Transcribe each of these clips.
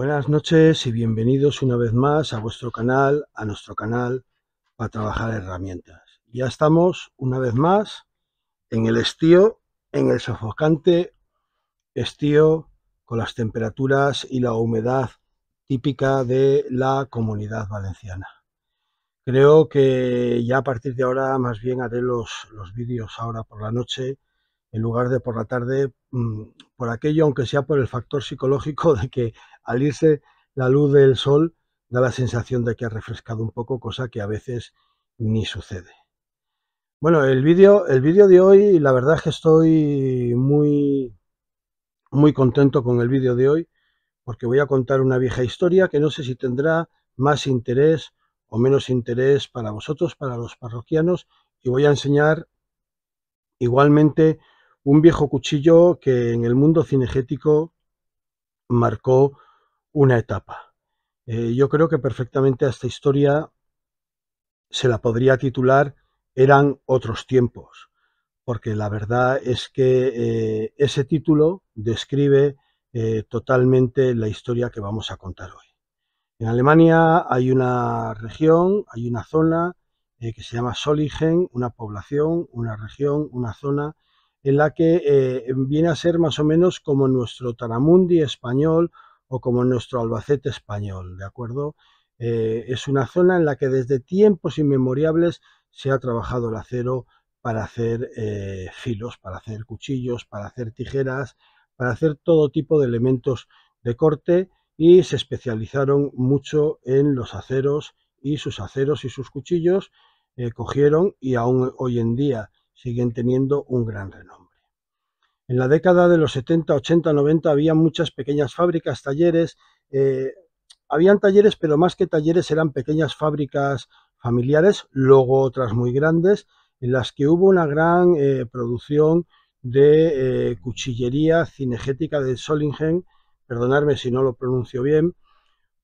Buenas noches y bienvenidos una vez más a vuestro canal, a nuestro canal para trabajar herramientas. Ya estamos una vez más en el estío, en el sofocante estío con las temperaturas y la humedad típica de la Comunidad Valenciana. Creo que ya a partir de ahora más bien haré los vídeos ahora por la noche en lugar de por la tarde, por aquello, aunque sea por el factor psicológico de que al irse la luz del sol da la sensación de que ha refrescado un poco, cosa que a veces ni sucede. Bueno, el vídeo de hoy, la verdad es que estoy muy contento con el vídeo de hoy, porque voy a contar una vieja historia que no sé si tendrá más interés o menos interés para vosotros, para los parroquianos, y voy a enseñar igualmente un viejo cuchillo que en el mundo cinegético marcó una etapa. Yo creo que perfectamente a esta historia se la podría titular Eran otros tiempos, porque la verdad es que ese título describe totalmente la historia que vamos a contar hoy. En Alemania hay una región, hay una zona que se llama Solingen, una población, una región, una zona en la que viene a ser más o menos como nuestro Taramundi español o como nuestro Albacete español, ¿de acuerdo? Es una zona en la que desde tiempos inmemoriales se ha trabajado el acero para hacer filos, para hacer cuchillos, para hacer tijeras, para hacer todo tipo de elementos de corte, y se especializaron mucho en los aceros y sus cuchillos cogieron y aún hoy en día siguen teniendo un gran renombre. En la década de los 70, 80, 90 había muchas pequeñas fábricas, talleres, habían talleres, pero más que talleres eran pequeñas fábricas familiares, luego otras muy grandes, en las que hubo una gran producción de cuchillería cinegética de Solingen, perdonadme si no lo pronuncio bien,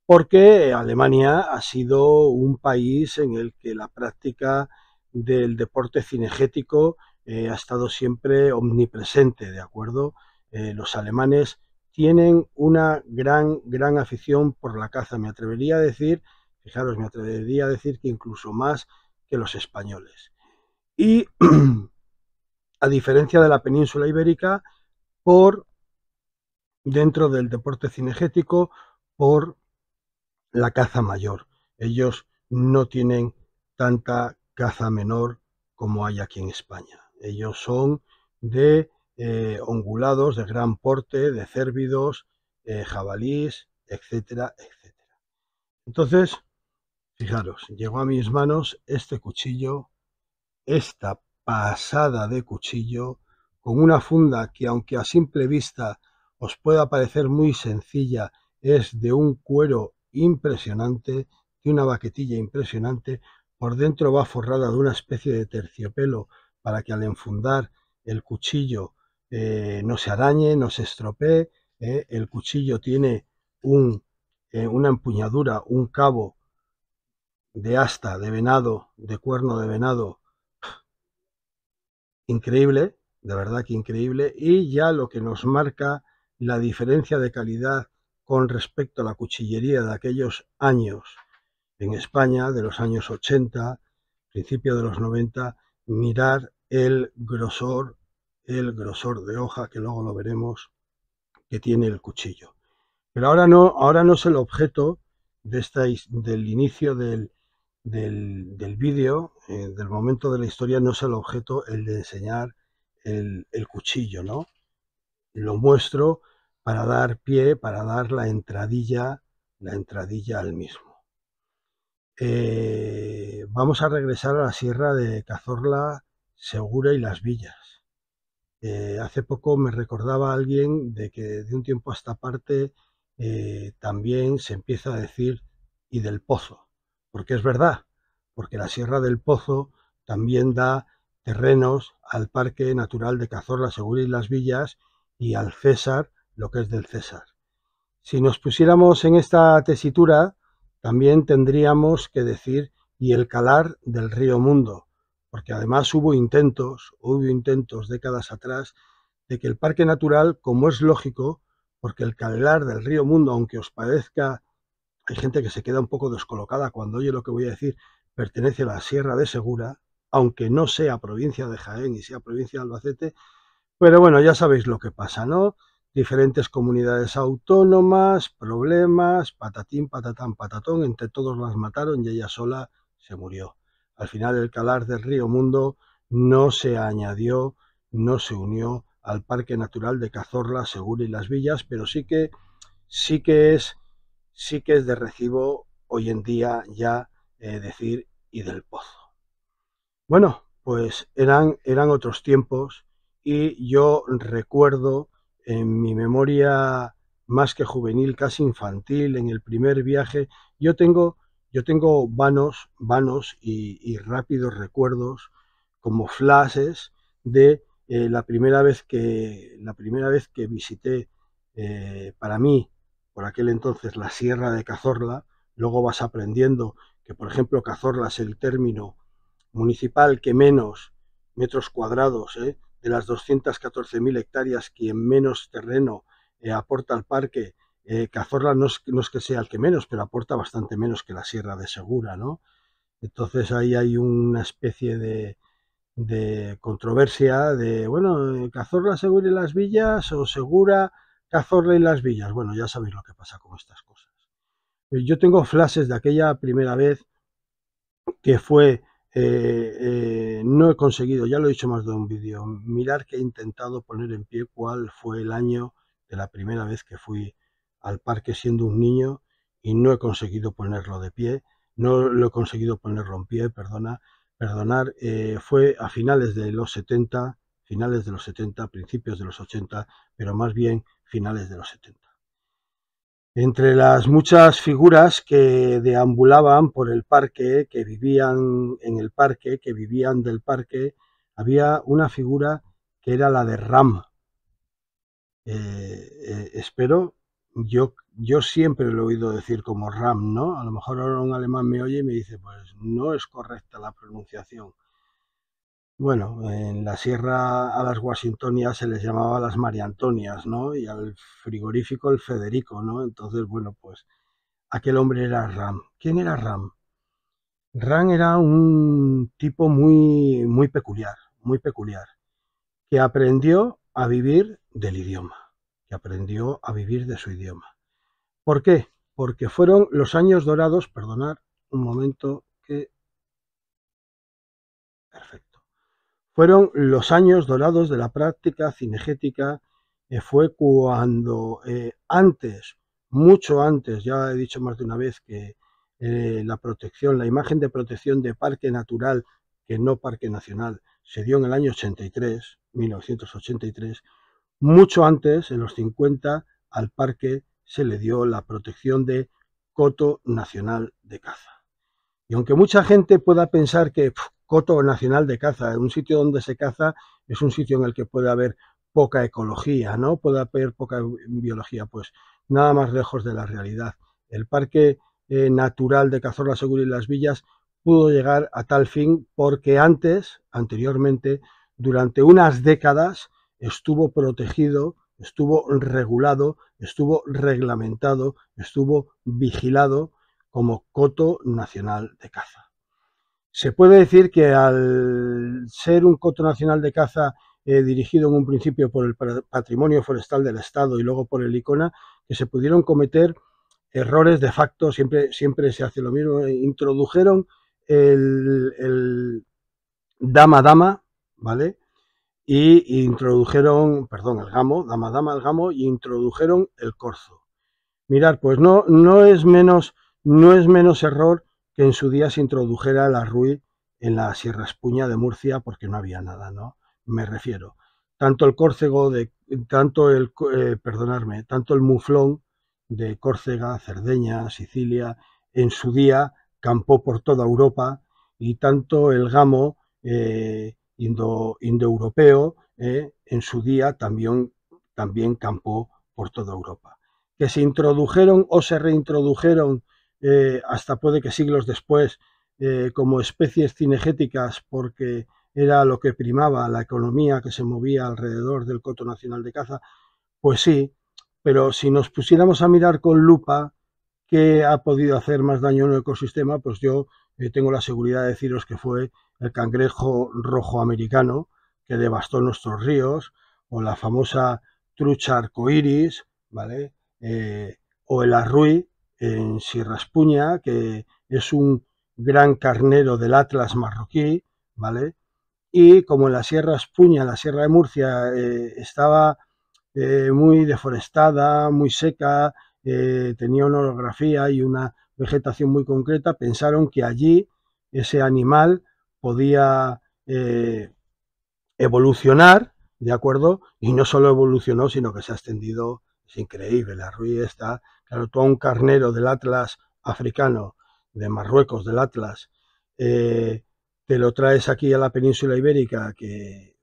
porque Alemania ha sido un país en el que la práctica del deporte cinegético ha estado siempre omnipresente, ¿de acuerdo? Los alemanes tienen una gran afición por la caza, me atrevería a decir, fijaros, me atrevería a decir que incluso más que los españoles. Y a diferencia de la península ibérica, por dentro del deporte cinegético, por la caza mayor. Ellos no tienen tanta caza menor como hay aquí en España. Ellos son de ungulados de gran porte, de cérvidos, jabalís, etcétera, etcétera. Entonces, fijaros, llegó a mis manos este cuchillo, esta pasada de cuchillo, con una funda que, aunque a simple vista os pueda parecer muy sencilla, es de un cuero impresionante, de una baquetilla impresionante. Por dentro va forrada de una especie de terciopelo para que al enfundar el cuchillo no se arañe, no se estropee. El cuchillo tiene una empuñadura, un cabo de asta de venado, de cuerno de venado, increíble, de verdad que increíble, y ya lo que nos marca la diferencia de calidad con respecto a la cuchillería de aquellos años en España, de los años 80, principio de los 90, mirar el grosor de hoja, que luego lo veremos, que tiene el cuchillo. Pero ahora no es el objeto de del inicio del vídeo, del momento de la historia, no es el objeto el de enseñar el cuchillo, ¿no? Lo muestro para dar pie, para dar la entradilla al mismo. Vamos a regresar a la sierra de Cazorla, Segura y Las Villas. Hace poco me recordaba alguien de que de un tiempo a esta parte también se empieza a decir y del Pozo, porque es verdad, porque la Sierra del Pozo también da terrenos al Parque Natural de Cazorla, Segura y Las Villas y al César, lo que es del César. Si nos pusiéramos en esta tesitura, también tendríamos que decir y el Calar del Río Mundo, porque además hubo intentos décadas atrás de que el parque natural, como es lógico, porque el calar del río Mundo, aunque os parezca, hay gente que se queda un poco descolocada cuando oye lo que voy a decir, pertenece a la Sierra de Segura, aunque no sea provincia de Jaén y sea provincia de Albacete, pero bueno, ya sabéis lo que pasa, ¿no? Diferentes comunidades autónomas, problemas, patatín, patatán, patatón, entre todos las mataron y ella sola se murió. Al final el calar del río Mundo no se añadió, no se unió al Parque Natural de Cazorla, Segura y Las Villas, pero sí que es, sí que es de recibo hoy en día ya decir y del Pozo. Bueno, pues eran otros tiempos y yo recuerdo en mi memoria más que juvenil, casi infantil, en el primer viaje, yo tengo vanos y rápidos recuerdos como flashes de la primera vez que visité para mí, por aquel entonces, la Sierra de Cazorla. Luego vas aprendiendo que, por ejemplo, Cazorla es el término municipal que menos metros cuadrados de las 214.000 hectáreas que en menos terreno aporta al parque. Cazorla no es que sea el que menos, pero aporta bastante menos que la Sierra de Segura, ¿no? Entonces ahí hay una especie de controversia de, bueno, Cazorla, Segura y Las Villas o Segura, Cazorla y Las Villas. Bueno, ya sabéis lo que pasa con estas cosas. Yo tengo flashes de aquella primera vez que fue, no he conseguido, ya lo he dicho más de un vídeo, mirar que he intentado poner en pie cuál fue el año de la primera vez que fui al parque siendo un niño y no he conseguido ponerlo de pie, no lo he conseguido ponerlo en pie, perdonar, fue a finales de los 70, principios de los 80, pero más bien finales de los 70. Entre las muchas figuras que deambulaban por el parque, que vivían en el parque, que vivían del parque, había una figura que era la de Ram. Espero, yo siempre lo he oído decir como Ram, ¿no? A lo mejor ahora un alemán me oye y me dice, pues no es correcta la pronunciación. Bueno, en la sierra a las Washingtonias se les llamaba las María Antonias, ¿no? Y al frigorífico el Federico, ¿no? Entonces, bueno, pues aquel hombre era Ram. ¿Quién era Ram? Ram era un tipo muy peculiar, que aprendió a vivir del idioma, que aprendió a vivir de su idioma. ¿Por qué? Porque fueron los años dorados, perdonad un momento que... Perfecto. Fueron los años dorados de la práctica cinegética, fue cuando antes, mucho antes, ya he dicho más de una vez que la protección, la imagen de protección de parque natural, que no parque nacional, se dio en el año 83, 1983, mucho antes, en los 50, al parque se le dio la protección de coto nacional de caza. Y aunque mucha gente pueda pensar que coto nacional de caza, un sitio donde se caza es un sitio en el que puede haber poca ecología, ¿no? Puede haber poca biología, pues nada más lejos de la realidad. El Parque Natural de Cazorla, Segura y Las Villas pudo llegar a tal fin porque anteriormente, durante unas décadas, estuvo protegido, estuvo regulado, estuvo reglamentado, estuvo vigilado como coto nacional de caza. Se puede decir que al ser un coto nacional de caza dirigido en un principio por el Patrimonio Forestal del Estado y luego por el ICONA, que se pudieron cometer errores de facto, siempre se hace lo mismo, introdujeron el dama-dama, ¿vale? Y introdujeron, perdón, el gamo, dama-dama, el gamo, y introdujeron el corzo. Mirad, pues no es menos error que en su día se introdujera la Rui en la Sierra Espuña de Murcia porque no había nada, ¿no? Me refiero. Tanto el córcego tanto el muflón de Córcega, Cerdeña, Sicilia, en su día campó por toda Europa y tanto el gamo indoeuropeo en su día también campó por toda Europa. Que se introdujeron o se reintrodujeron hasta puede que siglos después como especies cinegéticas porque era lo que primaba la economía que se movía alrededor del coto nacional de caza, pues sí, pero si nos pusiéramos a mirar con lupa qué ha podido hacer más daño en el ecosistema, pues yo tengo la seguridad de deciros que fue el cangrejo rojo americano, que devastó nuestros ríos, o la famosa trucha arcoíris, ¿vale? O el arruy en Sierra Espuña, que es un gran carnero del Atlas marroquí, ¿vale? Y como en la Sierra Espuña, la Sierra de Murcia, estaba muy deforestada, muy seca, tenía una orografía y una vegetación muy concreta, pensaron que allí ese animal podía evolucionar, ¿de acuerdo? Y no solo evolucionó, sino que se ha extendido, es increíble, la ruina está, claro, todo un carnero del Atlas africano, de Marruecos, del Atlas, te lo traes aquí a la península ibérica, que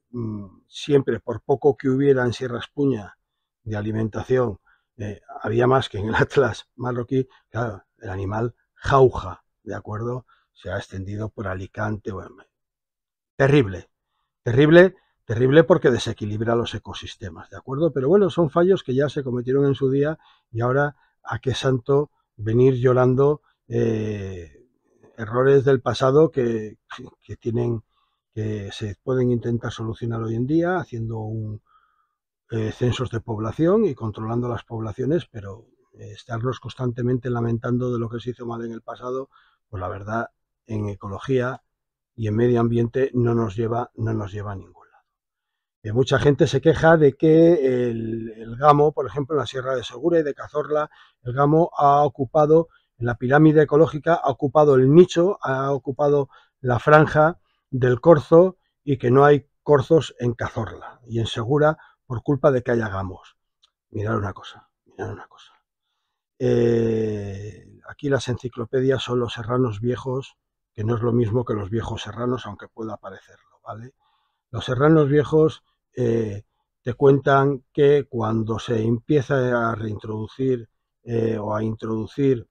siempre, por poco que hubiera en Sierra Espuña de alimentación, había más que en el Atlas marroquí, claro, el animal jauja, ¿de acuerdo? Se ha extendido por Alicante, bueno, terrible. Terrible, terrible porque desequilibra los ecosistemas, ¿de acuerdo? Pero bueno, son fallos que ya se cometieron en su día y ahora a qué santo venir llorando errores del pasado que se pueden intentar solucionar hoy en día haciendo censos de población y controlando las poblaciones, pero estarnos constantemente lamentando de lo que se hizo mal en el pasado, pues la verdad, en ecología y en medio ambiente no nos lleva a ningún lado. Mucha gente se queja de que el gamo, por ejemplo, en la Sierra de Segura y de Cazorla, el gamo ha ocupado, en la pirámide ecológica, ha ocupado el nicho, ha ocupado la franja del corzo y que no hay corzos en Cazorla y en Segura por culpa de que haya gamos. Mirad una cosa, mirad una cosa. Aquí las enciclopedias son los serranos viejos, que no es lo mismo que los viejos serranos, aunque pueda parecerlo, ¿vale? Los serranos viejos te cuentan que cuando se empieza a reintroducir o a introducir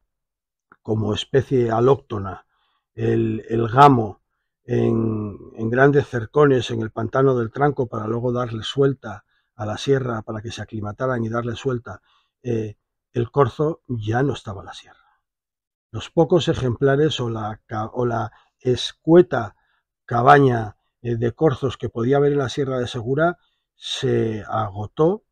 como especie alóctona el gamo en grandes cercones en el pantano del Tranco para luego darle suelta a la sierra para que se aclimataran y darle suelta, el corzo ya no estaba en la sierra. Los pocos ejemplares o la escueta cabaña de corzos que podía haber en la Sierra de Segura se agotó,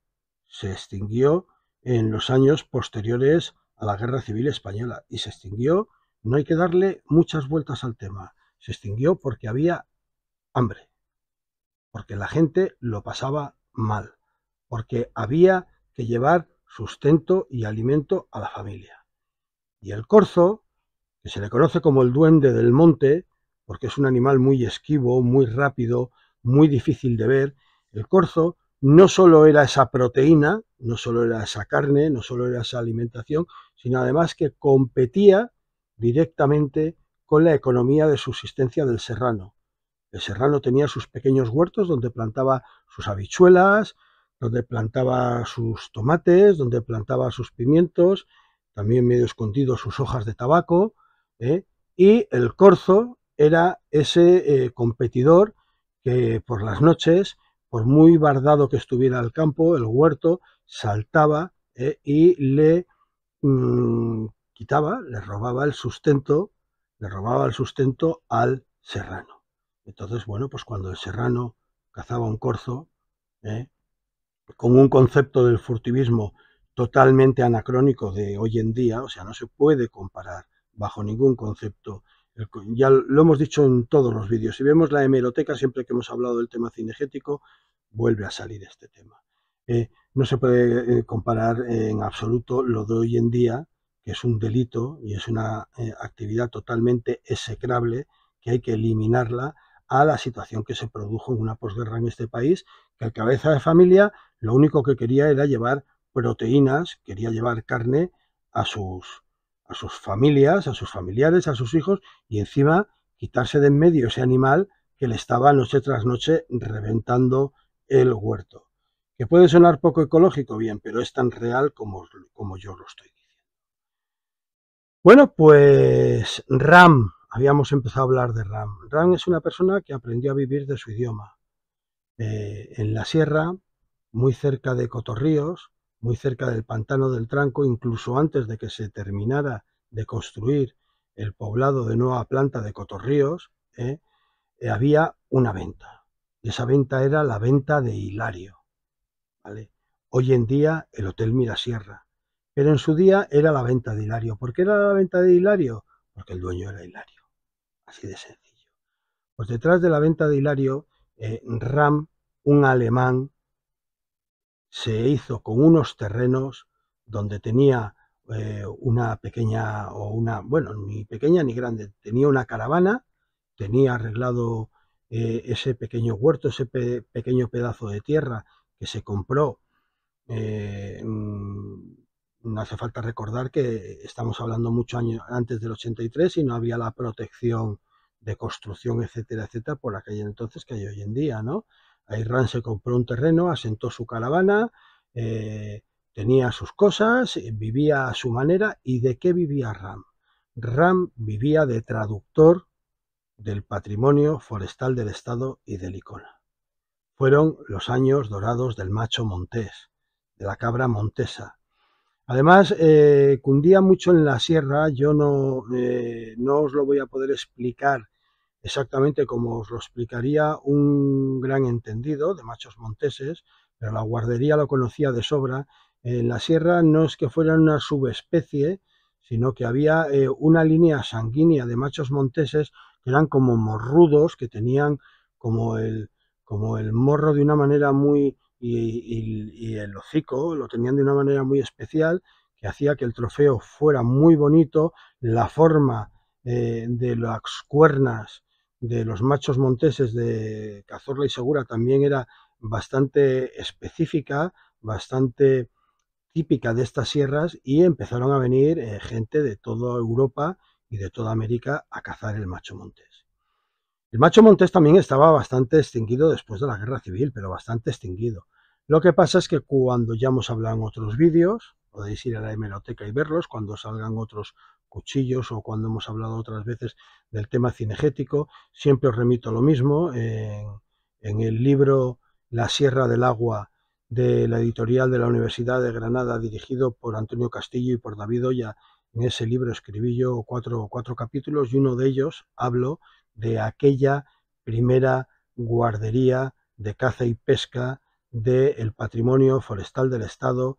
se extinguió en los años posteriores a la Guerra Civil Española y se extinguió, no hay que darle muchas vueltas al tema, se extinguió porque había hambre, porque la gente lo pasaba mal, porque había que llevar sustento y alimento a la familia. Y el corzo, que se le conoce como el duende del monte, porque es un animal muy esquivo, muy rápido, muy difícil de ver, el corzo no solo era esa proteína, no solo era esa carne, no solo era esa alimentación, sino además que competía directamente con la economía de subsistencia del serrano. El serrano tenía sus pequeños huertos donde plantaba sus habichuelas, donde plantaba sus tomates, donde plantaba sus pimientos, también medio escondidos sus hojas de tabaco, y el corzo era ese competidor que por las noches, por muy bardado que estuviera el campo, el huerto, saltaba y le quitaba, le robaba el sustento al serrano. Entonces, bueno, pues cuando el serrano cazaba un corzo, con un concepto del furtivismo totalmente anacrónico de hoy en día, o sea, no se puede comparar bajo ningún concepto. Ya lo hemos dicho en todos los vídeos. Si vemos la hemeroteca, siempre que hemos hablado del tema cinegético, vuelve a salir este tema. No se puede comparar en absoluto lo de hoy en día, que es un delito y es una actividad totalmente execrable, que hay que eliminarla, a la situación que se produjo en una posguerra en este país, que el cabeza de familia lo único que quería era llevar proteínas, quería llevar carne a sus familias, a sus familiares, a sus hijos, y encima quitarse de en medio ese animal que le estaba noche tras noche reventando el huerto. ¿Que puede sonar poco ecológico? Bien, pero es tan real como yo lo estoy diciendo. Bueno, pues Ram, habíamos empezado a hablar de Ram. Ram es una persona que aprendió a vivir de su idioma. En la sierra, muy cerca de Cotorríos, muy cerca del pantano del Tranco, incluso antes de que se terminara de construir el poblado de nueva planta de Cotorríos, había una venta. Y esa venta era la venta de Hilario, ¿vale? Hoy en día el Hotel Mirasierra, pero en su día era la venta de Hilario. ¿Por qué era la venta de Hilario? Porque el dueño era Hilario, así de sencillo. Pues detrás de la venta de Hilario, Ram, un alemán, se hizo con unos terrenos donde tenía una pequeña, o una, bueno, ni pequeña ni grande, tenía una caravana, tenía arreglado ese pequeño huerto, ese pequeño pedazo de tierra que se compró. No hace falta recordar que estamos hablando muchos años antes del 83 y no había la protección de construcción, etcétera, etcétera, por aquel entonces que hay hoy en día, ¿no? Ahí Ram se compró un terreno, asentó su caravana, tenía sus cosas, vivía a su manera. ¿Y de qué vivía Ram? Ram vivía de traductor del patrimonio forestal del Estado y del Icona. Fueron los años dorados del macho montés, de la cabra montesa. Además, cundía mucho en la sierra. Yo no os lo voy a poder explicar exactamente como os lo explicaría un gran entendido de machos monteses, pero la guardería lo conocía de sobra. En la sierra no es que fuera una subespecie, sino que había una línea sanguínea de machos monteses que eran como morrudos, que tenían como el morro de una manera muy, y el hocico lo tenían de una manera muy especial, que hacía que el trofeo fuera muy bonito. La forma de las cuernas de los machos monteses de Cazorla y Segura también era bastante específica, bastante típica de estas sierras, y empezaron a venir gente de toda Europa y de toda América a cazar el macho montés. El macho montés también estaba bastante extinguido después de la Guerra Civil, pero bastante extinguido. Lo que pasa es que cuando ya hemos hablado en otros vídeos, podéis ir a la hemeroteca y verlos, cuando salgan otros cuchillos o cuando hemos hablado otras veces del tema cinegético, siempre os remito a lo mismo. En el libro La Sierra del Agua, de la editorial de la Universidad de Granada, dirigido por Antonio Castillo y por David Oya, en ese libro escribí yo cuatro capítulos, y uno de ellos hablo de aquella primera guardería de caza y pesca del patrimonio forestal del Estado,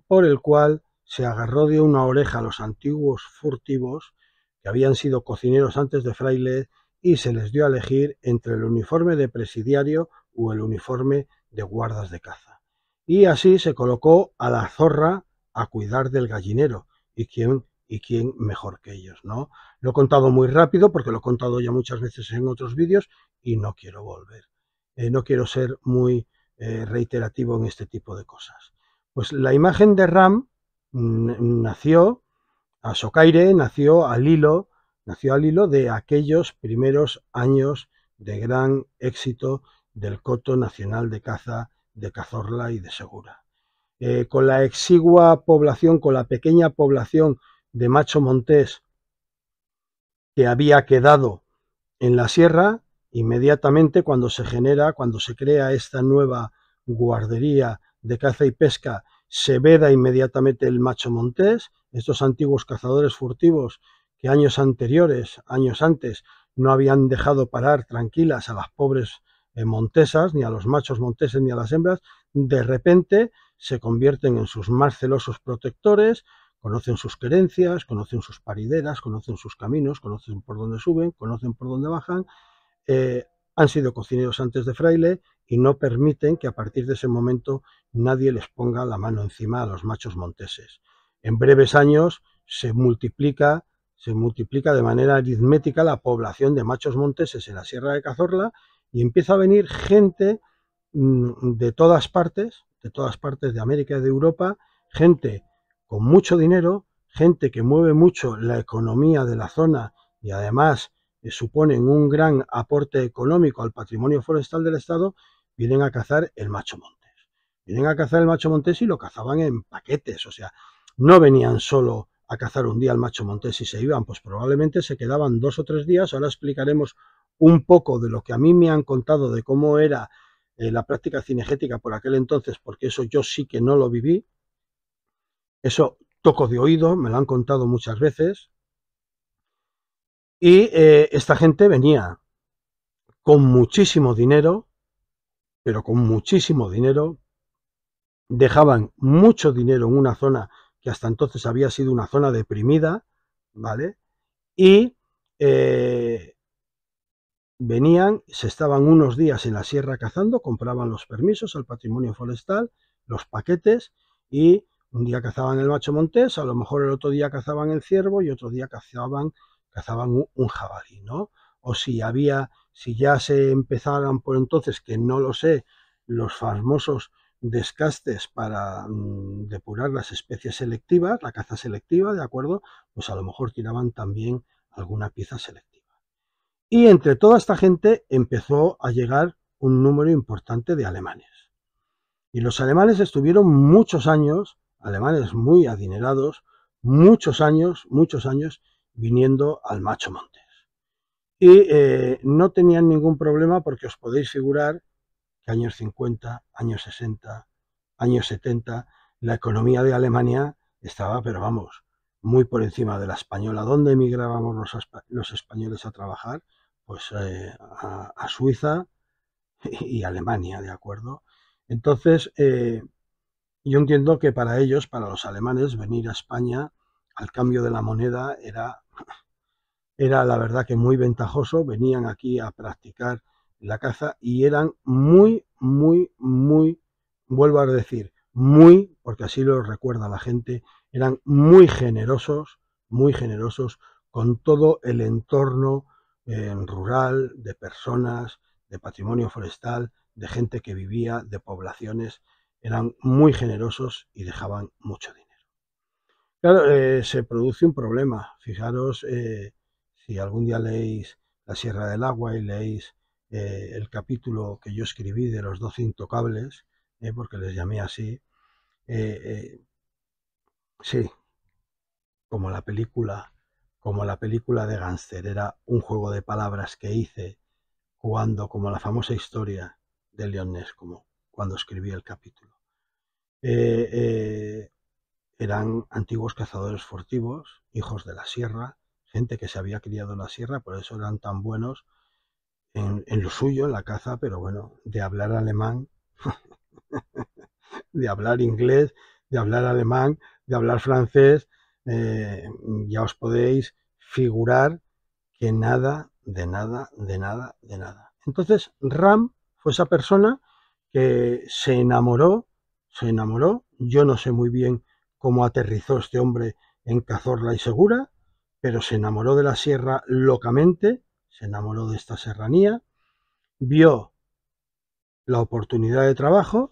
por el cual se agarró de una oreja a los antiguos furtivos que habían sido cocineros antes de fraile, y se les dio a elegir entre el uniforme de presidiario o el uniforme de guardas de caza. Y así se colocó a la zorra a cuidar del gallinero. ¿Y quién mejor que ellos, no? Lo he contado muy rápido porque lo he contado ya muchas veces en otros vídeos y no quiero volver. No quiero ser muy reiterativo en este tipo de cosas. Pues la imagen de Ram nació a Socaire, nació al hilo de aquellos primeros años de gran éxito del coto nacional de caza de Cazorla y de Segura. Con la exigua población, con la pequeña población de macho montés que había quedado en la sierra, inmediatamente cuando se crea esta nueva guardería de caza y pesca, se veda inmediatamente el macho montés. Estos antiguos cazadores furtivos que años antes, no habían dejado parar tranquilas a las pobres montesas, ni a los machos monteses ni a las hembras, de repente se convierten en sus más celosos protectores. Conocen sus querencias, conocen sus parideras, conocen sus caminos, conocen por dónde suben, conocen por dónde bajan. Han sido cocineros antes de fraile y no permiten que a partir de ese momento nadie les ponga la mano encima a los machos monteses. En breves años se multiplica de manera aritmética la población de machos monteses en la Sierra de Cazorla, y empieza a venir gente de todas partes de América y de Europa, gente con mucho dinero, gente que mueve mucho la economía de la zona y además suponen un gran aporte económico al patrimonio forestal del Estado. Vienen a cazar el macho montés. Vienen a cazar el macho montés y lo cazaban en paquetes, o sea, no venían solo a cazar un día al macho montés y se iban, pues probablemente se quedaban 2 o 3 días. Ahora explicaremos un poco de lo que a mí me han contado de cómo era la práctica cinegética por aquel entonces, porque eso yo sí que no lo viví. Eso toco de oído, me lo han contado muchas veces. Y esta gente venía con muchísimo dinero, pero con muchísimo dinero, dejaban mucho dinero en una zona que hasta entonces había sido una zona deprimida, ¿vale? Y venían, se estaban unos días en la sierra cazando, compraban los permisos al patrimonio forestal, los paquetes, y un día cazaban el macho montés, a lo mejor el otro día cazaban el ciervo y otro día cazaban un jabalí, ¿no? O si ya se empezaran por entonces, que no lo sé, los famosos descastes para depurar las especies selectivas, la caza selectiva, ¿de acuerdo? Pues a lo mejor tiraban también alguna pieza selectiva. Y entre toda esta gente empezó a llegar un número importante de alemanes. Y los alemanes estuvieron muchos años, alemanes muy adinerados, muchos años, viniendo al Macho Montes. Y no tenían ningún problema porque os podéis figurar que años 50, años 60, años 70, la economía de Alemania estaba, pero vamos, muy por encima de la española. ¿Dónde emigrábamos los españoles a trabajar? Pues a Suiza y Alemania, ¿de acuerdo? Entonces, yo entiendo que para ellos, para los alemanes, venir a España al cambio de la moneda era la verdad que muy ventajoso. Venían aquí a practicar la caza y eran vuelvo a decir, muy, porque así lo recuerda la gente, eran muy generosos con todo el entorno rural, de personas, de patrimonio forestal, de gente que vivía, de poblaciones, eran muy generosos y dejaban mucho dinero. Claro, se produce un problema. Fijaros, si algún día leéis La Sierra del Agua y leéis el capítulo que yo escribí de los 12 intocables, porque les llamé así, eh, eh, sí, como la película, como la película de Gánster, era un juego de palabras que hice cuando, como la famosa historia de Leon Ness, como cuando escribí el capítulo. Eh, eh, Eran antiguos cazadores furtivos, hijos de la sierra, gente que se había criado en la sierra, por eso eran tan buenos en lo suyo, en la caza, pero bueno, de hablar alemán, de hablar inglés, de hablar alemán, de hablar francés, ya os podéis figurar que nada, de nada, de nada, de nada. Entonces, Ram fue esa persona que se enamoró, yo no sé muy bien cómo aterrizó este hombre en Cazorla y Segura, pero se enamoró de la sierra locamente, se enamoró de esta serranía, vio la oportunidad de trabajo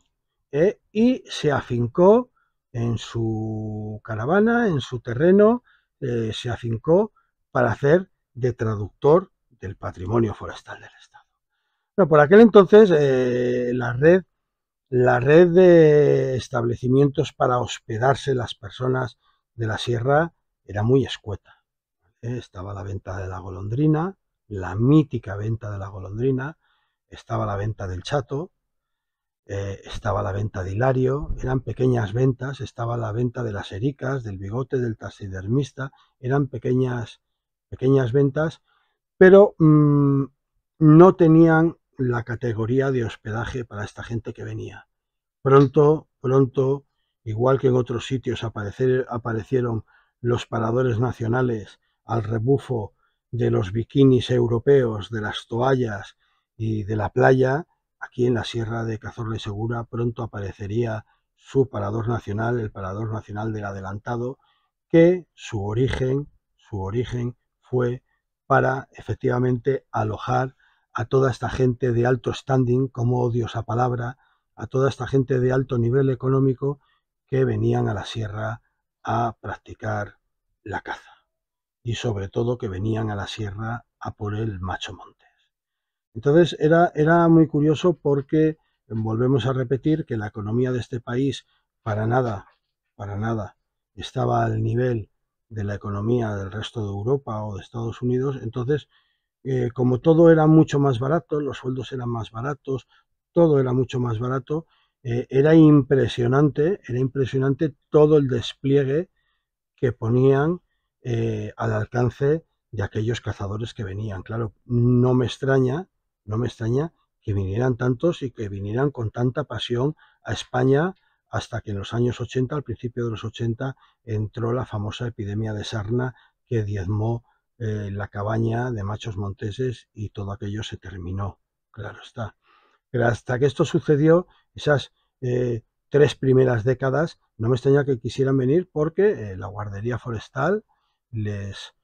y se afincó en su caravana, en su terreno, se afincó para hacer de traductor del patrimonio forestal del Estado. Bueno, por aquel entonces la red de establecimientos para hospedarse las personas de la sierra era muy escueta. Estaba la venta de la golondrina, la mítica venta de la golondrina, estaba la venta del chato, estaba la venta de Hilario, eran pequeñas ventas, estaba la venta de las ericas, del bigote, del taxidermista, eran pequeñas ventas, pero no tenían la categoría de hospedaje para esta gente que venía. Pronto, igual que en otros sitios aparecieron los paradores nacionales al rebufo de los bikinis europeos, de las toallas y de la playa, aquí en la Sierra de Cazorla y Segura pronto aparecería su parador nacional, el parador nacional del adelantado, que su origen fue para efectivamente alojar a toda esta gente de alto standing, como odio esa palabra, a toda esta gente de alto nivel económico que venían a la sierra a practicar la caza y sobre todo que venían a la sierra a por el macho montés. Entonces era muy curioso porque volvemos a repetir que la economía de este país para nada estaba al nivel de la economía del resto de Europa o de Estados Unidos. Entonces, como todo era mucho más barato, los sueldos eran más baratos, todo era mucho más barato, era impresionante todo el despliegue que ponían al alcance de aquellos cazadores que venían. Claro, no me extraña que vinieran tantos y que vinieran con tanta pasión a España, hasta que en los años 80, al principio de los 80, entró la famosa epidemia de sarna que diezmó la cabaña de machos monteses y todo aquello se terminó, claro está. Pero hasta que esto sucedió, esas 3 primeras décadas, no me extraña que quisieran venir, porque la guardería forestal les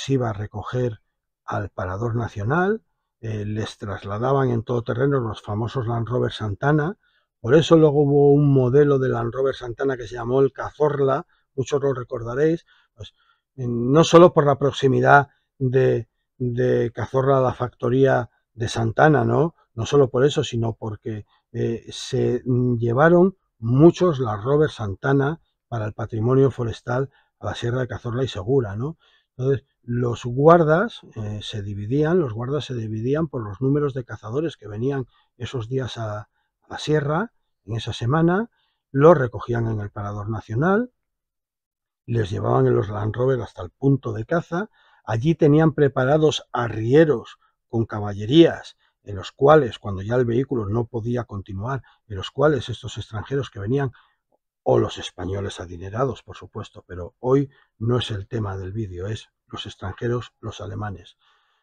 iba a recoger al Parador Nacional, les trasladaban en todo terreno los famosos Land Rover Santana. Por eso luego hubo un modelo de Land Rover Santana que se llamó el Cazorla, muchos lo recordaréis, pues, no solo por la proximidad de Cazorla a la factoría de Santana, ¿no? No solo por eso, sino porque se llevaron muchos Land Rover Santana para el patrimonio forestal a la Sierra de Cazorla y Segura, ¿no? Entonces, los guardas se dividían por los números de cazadores que venían esos días a la sierra, en esa semana, los recogían en el Parador Nacional, les llevaban en los Land Rover hasta el punto de caza. Allí tenían preparados arrieros con caballerías, en los cuales, cuando ya el vehículo no podía continuar, en los cuales estos extranjeros que venían, o los españoles adinerados, por supuesto, pero hoy no es el tema del vídeo, es los extranjeros, los alemanes,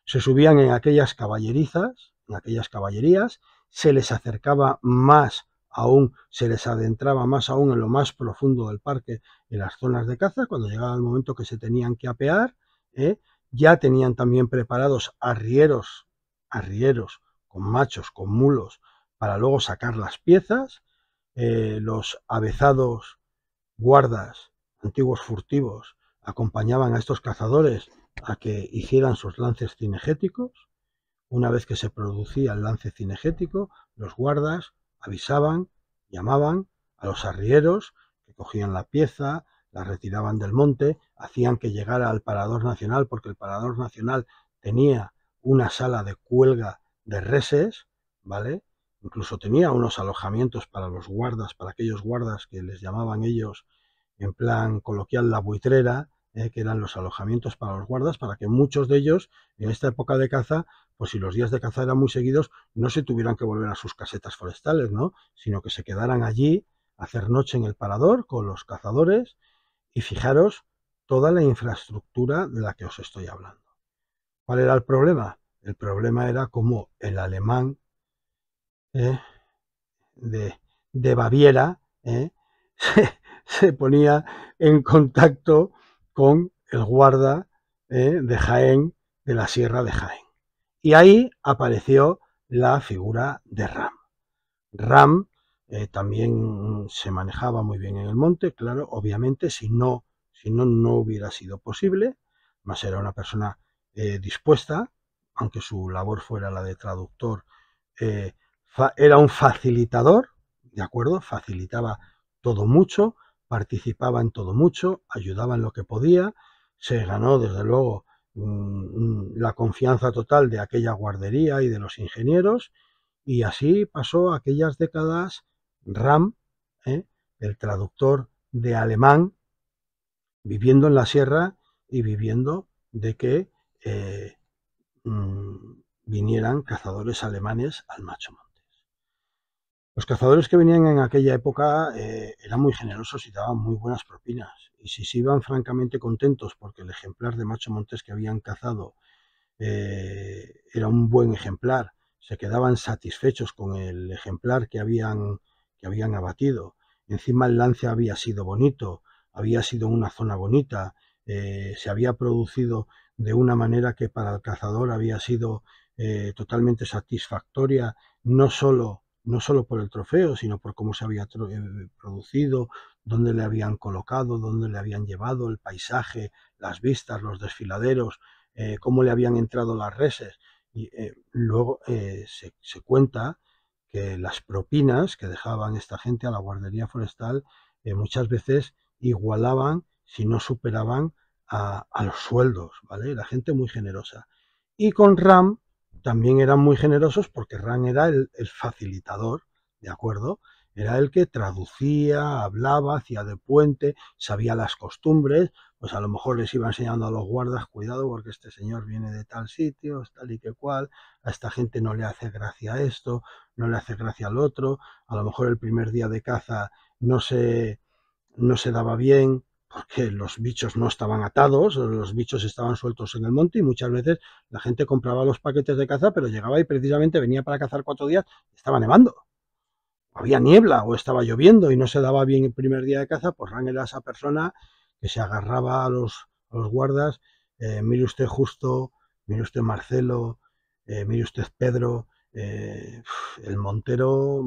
se subían en aquellas caballerizas, en aquellas caballerías, se les acercaba más aún, se les adentraba más aún en lo más profundo del parque, en las zonas de caza. Cuando llegaba el momento que se tenían que apear, ya tenían también preparados arrieros con machos, con mulos, para luego sacar las piezas. Los avezados guardas, antiguos furtivos, acompañaban a estos cazadores a que hicieran sus lances cinegéticos. Una vez que se producía el lance cinegético, los guardas avisaban, llamaban a los arrieros, que cogían la pieza, la retiraban del monte, hacían que llegara al Parador Nacional, porque el Parador Nacional tenía una sala de cuelga de reses, ¿vale? Incluso tenía unos alojamientos para los guardas, para aquellos guardas que les llamaban ellos en plan coloquial la buitrera, que eran los alojamientos para los guardas, para que muchos de ellos en esta época de caza, pues si los días de caza eran muy seguidos, no se tuvieran que volver a sus casetas forestales, ¿no? Sino que se quedaran allí a hacer noche en el parador con los cazadores. Y fijaros toda la infraestructura de la que os estoy hablando. ¿Cuál era el problema? El problema era cómo el alemán de Baviera se ponía en contacto con el guarda de Jaén, de la Sierra de Jaén. Y ahí apareció la figura de Ram. Ram también se manejaba muy bien en el monte, claro, obviamente, si no hubiera sido posible, más era una persona dispuesta, aunque su labor fuera la de traductor, era un facilitador, ¿de acuerdo? Facilitaba todo mucho, participaba en todo mucho, ayudaba en lo que podía, se ganó desde luego la confianza total de aquella guardería y de los ingenieros, y así pasó aquellas décadas Ram, el traductor de alemán, viviendo en la sierra y viviendo de que vinieran cazadores alemanes al Macho Montes. Los cazadores que venían en aquella época eran muy generosos y daban muy buenas propinas, y si se iban francamente contentos porque el ejemplar de Macho Montes que habían cazado era un buen ejemplar, se quedaban satisfechos con el ejemplar que habían abatido, encima el lance había sido bonito, había sido una zona bonita, se había producido de una manera que para el cazador había sido totalmente satisfactoria, no solo por el trofeo, sino por cómo se había producido, dónde le habían colocado, dónde le habían llevado, el paisaje, las vistas, los desfiladeros, cómo le habían entrado las reses. Y luego se cuenta que las propinas que dejaban esta gente a la guardería forestal muchas veces igualaban, si no superaban, a los sueldos, ¿vale? La gente muy generosa. Y con Ram también eran muy generosos, porque Ram era el facilitador, ¿de acuerdo? era el que traducía, hablaba, hacía de puente, sabía las costumbres, pues a lo mejor les iba enseñando a los guardas, cuidado porque este señor viene de tal sitio, tal y que cual, a esta gente no le hace gracia esto, no le hace gracia al otro, a lo mejor el primer día de caza no se, no se daba bien porque los bichos no estaban atados, los bichos estaban sueltos en el monte y muchas veces la gente compraba los paquetes de caza, pero llegaba y precisamente venía para cazar 4 días y estaba nevando. Había niebla o estaba lloviendo y no se daba bien el primer día de caza, pues Ran era esa persona que se agarraba a los guardas, mire usted Justo, mire usted Marcelo, mire usted Pedro, el Montero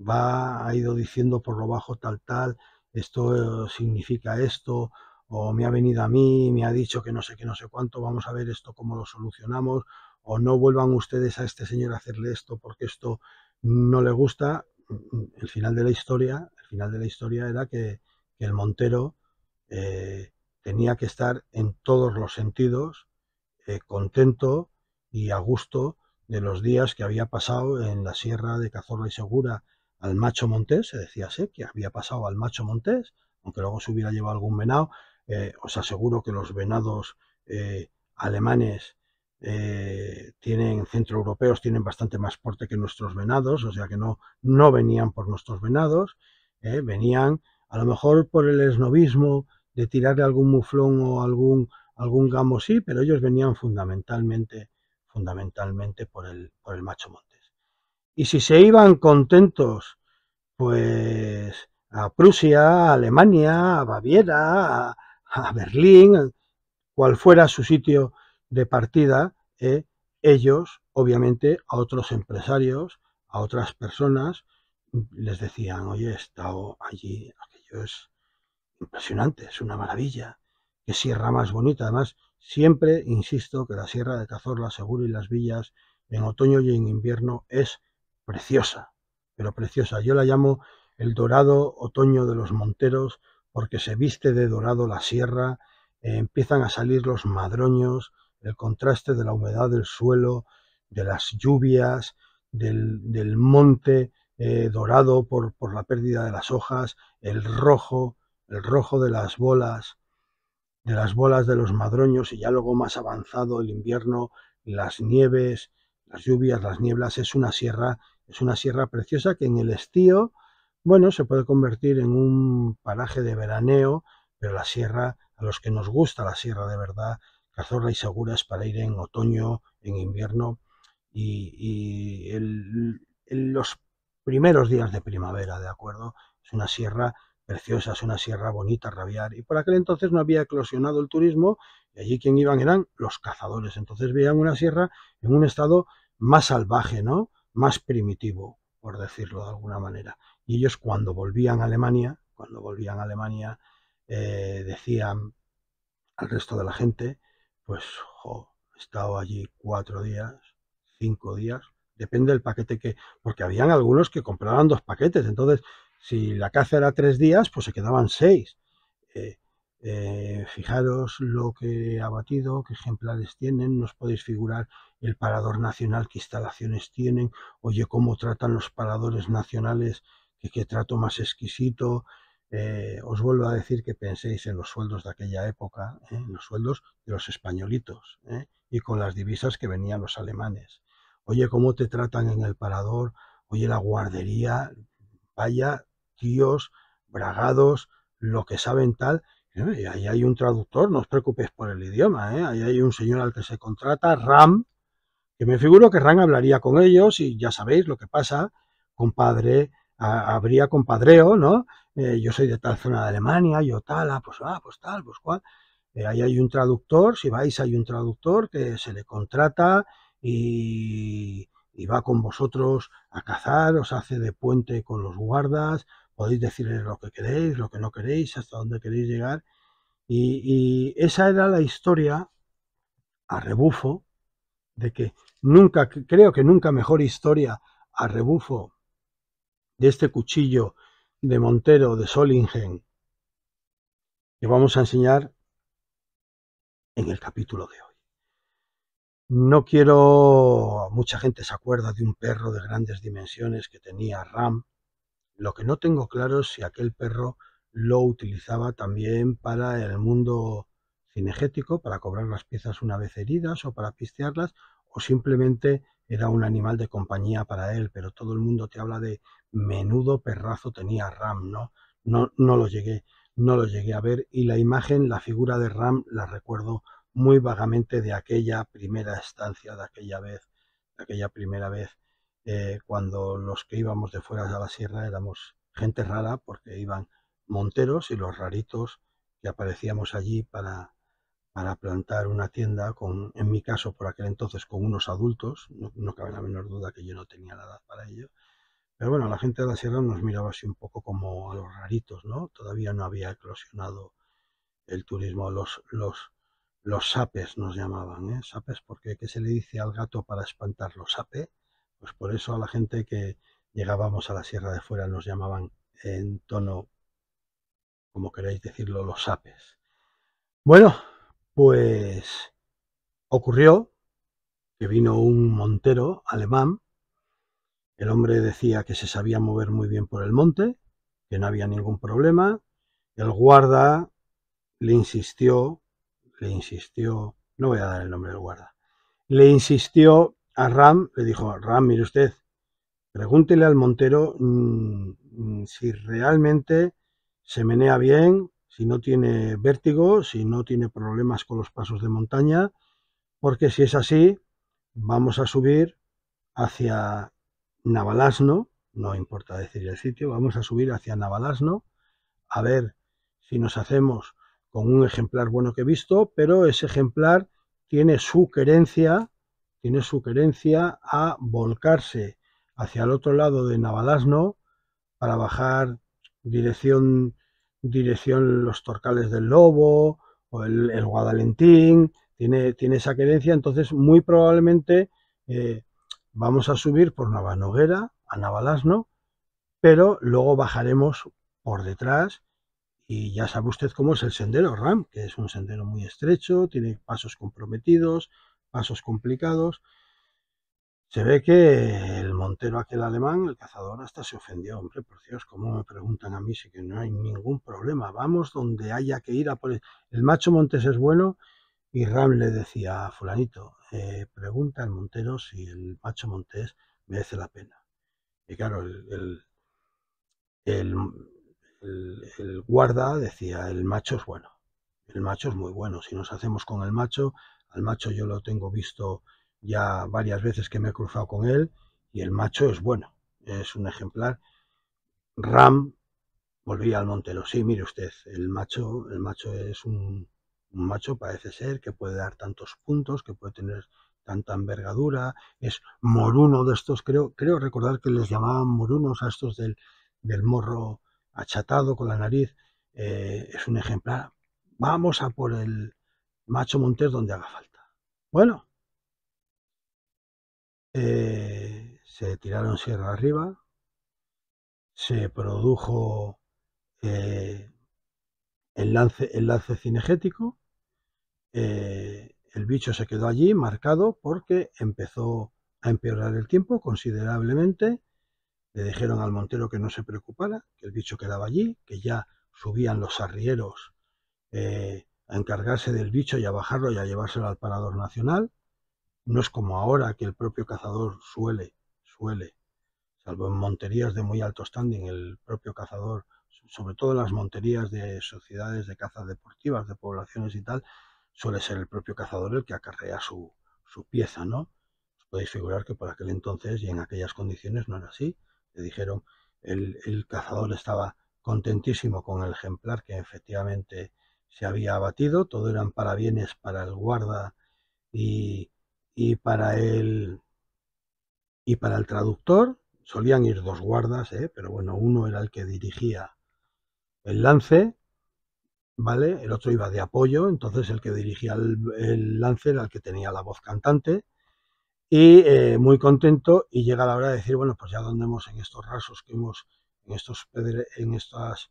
ha ido diciendo por lo bajo tal, esto significa esto, o me ha venido a mí, me ha dicho que no sé qué, no sé cuánto, vamos a ver esto cómo lo solucionamos, o no vuelvan ustedes a este señor a hacerle esto porque esto no le gusta. El final de la historia era que el Montero tenía que estar en todos los sentidos contento y a gusto de los días que había pasado en la sierra de Cazorla y Segura al Macho Montés, se decía así, que había pasado al Macho Montés, aunque luego se hubiera llevado algún venado. Os aseguro que los venados alemanes centroeuropeos tienen bastante más porte que nuestros venados, o sea que no venían por nuestros venados, venían a lo mejor por el esnovismo de tirarle algún muflón o algún gamo sí, pero ellos venían fundamentalmente por el Macho Montés. Y si se iban contentos, pues a Prusia, a Alemania, a Baviera, a Berlín, cual fuera su sitio de partida, ellos, obviamente, a otros empresarios, a otras personas, les decían, oye, he estado allí, aquello es impresionante, es una maravilla, qué sierra más bonita. Además, siempre insisto que la sierra de Cazorla, Segura y las Villas, en otoño y en invierno, es preciosa, pero preciosa. Yo la llamo el dorado otoño de los monteros, porque se viste de dorado la sierra, empiezan a salir los madroños, el contraste de la humedad del suelo, de las lluvias, del monte dorado por la pérdida de las hojas, el rojo de las bolas de los madroños, y ya luego más avanzado el invierno, las nieves, las lluvias, las nieblas. Es una sierra preciosa que en el estío, bueno, se puede convertir en un paraje de veraneo, pero la sierra, a los que nos gusta la sierra de verdad, Cazorla y Segura es para ir en otoño, en invierno en los primeros días de primavera, ¿de acuerdo? Es una sierra preciosa, es una sierra bonita, rabiar, y por aquel entonces no había eclosionado el turismo, y allí quien iban eran los cazadores, entonces veían una sierra en un estado más salvaje, ¿no? Más primitivo, por decirlo de alguna manera. Y ellos cuando volvían a Alemania, decían al resto de la gente, pues, jo, he estado allí 4 días, 5 días, depende del paquete porque habían algunos que compraban 2 paquetes, entonces, si la caza era 3 días, pues se quedaban 6. Eh, Fijaros lo que ha batido, qué ejemplares tienen, nos podéis figurar el parador nacional, qué instalaciones tienen, oye, cómo tratan los paradores nacionales, qué trato más exquisito. Os vuelvo a decir que penséis en los sueldos de aquella época, en los sueldos de los españolitos, y con las divisas que venían los alemanes. Oye, cómo te tratan en el parador, oye, la guardería, vaya tíos, bragados, lo que saben tal. Y ahí hay un traductor, no os preocupéis por el idioma, ahí hay un señor al que se contrata, Ram, que me figuro que Ram hablaría con ellos y ya sabéis lo que pasa, compadre, habría compadreo, ¿no? Yo soy de tal zona de Alemania, yo tal, pues tal, pues cual. Ahí hay un traductor, si vais hay un traductor que se le contrata y va con vosotros a cazar, os hace de puente con los guardas, podéis decirles lo que queréis, lo que no queréis, hasta dónde queréis llegar. Y esa era la historia a rebufo de que creo que nunca mejor historia a rebufo de este cuchillo de Montero de Solingen que vamos a enseñar en el capítulo de hoy. No quiero, mucha gente se acuerda de un perro de grandes dimensiones que tenía Ram, Lo que no tengo claro es si aquel perro lo utilizaba también para el mundo cinegético, para cobrar las piezas una vez heridas o para pistearlas, o simplemente era un animal de compañía para él, pero todo el mundo te habla de menudo perrazo tenía Ram, ¿no? No lo llegué a ver, y la imagen, la figura de Ram la recuerdo muy vagamente de aquella primera estancia, de aquella primera vez, cuando los que íbamos de fuera de la sierra éramos gente rara, porque iban monteros y los raritos que aparecíamos allí para plantar una tienda, en mi caso por aquel entonces con unos adultos, no cabe la menor duda que yo no tenía la edad para ello. Pero bueno, la gente de la sierra nos miraba así un poco como a los raritos, ¿no? Todavía no había eclosionado el turismo. Los sapes nos llamaban, ¿eh? Sapes, porque ¿qué se le dice al gato para espantarlo? Sape. Pues por eso a la gente que llegábamos a la sierra de fuera nos llamaban en tono, como queréis decirlo, los sapes. Bueno, pues ocurrió que vino un montero alemán. El hombre decía que se sabía mover muy bien por el monte, que no había ningún problema. El guarda le insistió, no voy a dar el nombre del guarda, le insistió a Ram, le dijo: Ram, mire usted, pregúntele al montero si realmente se menea bien, si no tiene vértigo, si no tiene problemas con los pasos de montaña, porque si es así, vamos a subir hacia Navalasno, no importa decir el sitio, vamos a subir hacia Navalasno a ver si nos hacemos con un ejemplar bueno que he visto, pero ese ejemplar tiene su querencia a volcarse hacia el otro lado de Navalasno para bajar dirección, dirección los Torcales del Lobo o el Guadalentín, tiene esa querencia, entonces muy probablemente vamos a subir por Navanoguera a Navalasno, pero luego bajaremos por detrás. Y ya sabe usted cómo es el sendero Ram, que es un sendero muy estrecho, tiene pasos comprometidos, pasos complicados. Se ve que el montero aquel alemán, el cazador, hasta se ofendió. Hombre, por Dios, ¿cómo me preguntan a mí si que no hay ningún problema? Vamos donde haya que ir a por el macho montés es bueno. Y Ram le decía a fulanito, pregunta al montero si el macho montés merece la pena. Y claro, el, el guarda decía: el macho es bueno, el macho es muy bueno. Si nos hacemos con el macho, al macho yo lo tengo visto ya varias veces que me he cruzado con él, y el macho es bueno, es un ejemplar. Ram volvía al montero: sí, mire usted, el macho es un macho, parece ser que puede dar tantos puntos, que puede tener tanta envergadura, es moruno de estos, creo recordar que les llamaban morunos a estos del morro achatado con la nariz. Es un ejemplar, vamos a por el macho montés donde haga falta. Bueno, se tiraron sierra arriba, se produjo eh, el lance cinegético. El bicho se quedó allí marcado porque empezó a empeorar el tiempo considerablemente. Le dijeron al montero que no se preocupara, que el bicho quedaba allí, que ya subían los arrieros a encargarse del bicho y a bajarlo y a llevárselo al parador nacional. No es como ahora, que el propio cazador suele, salvo en monterías de muy alto standing, el propio cazador, sobre todo en las monterías de sociedades de caza deportivas, de poblaciones y tal, suele ser el propio cazador el que acarrea su pieza, ¿no? Os podéis figurar que por aquel entonces y en aquellas condiciones no era así. Le dijeron, el cazador estaba contentísimo con el ejemplar que efectivamente se había abatido, todo eran parabienes para el guarda y, y para el y para el traductor. Solían ir dos guardas, pero bueno, uno era el que dirigía el lance, ¿vale? El otro iba de apoyo, entonces el que dirigía el lance era el que tenía la voz cantante. Y muy contento, y llega la hora de decir: bueno, pues ya donde hemos, en estos rasos que hemos, en estas,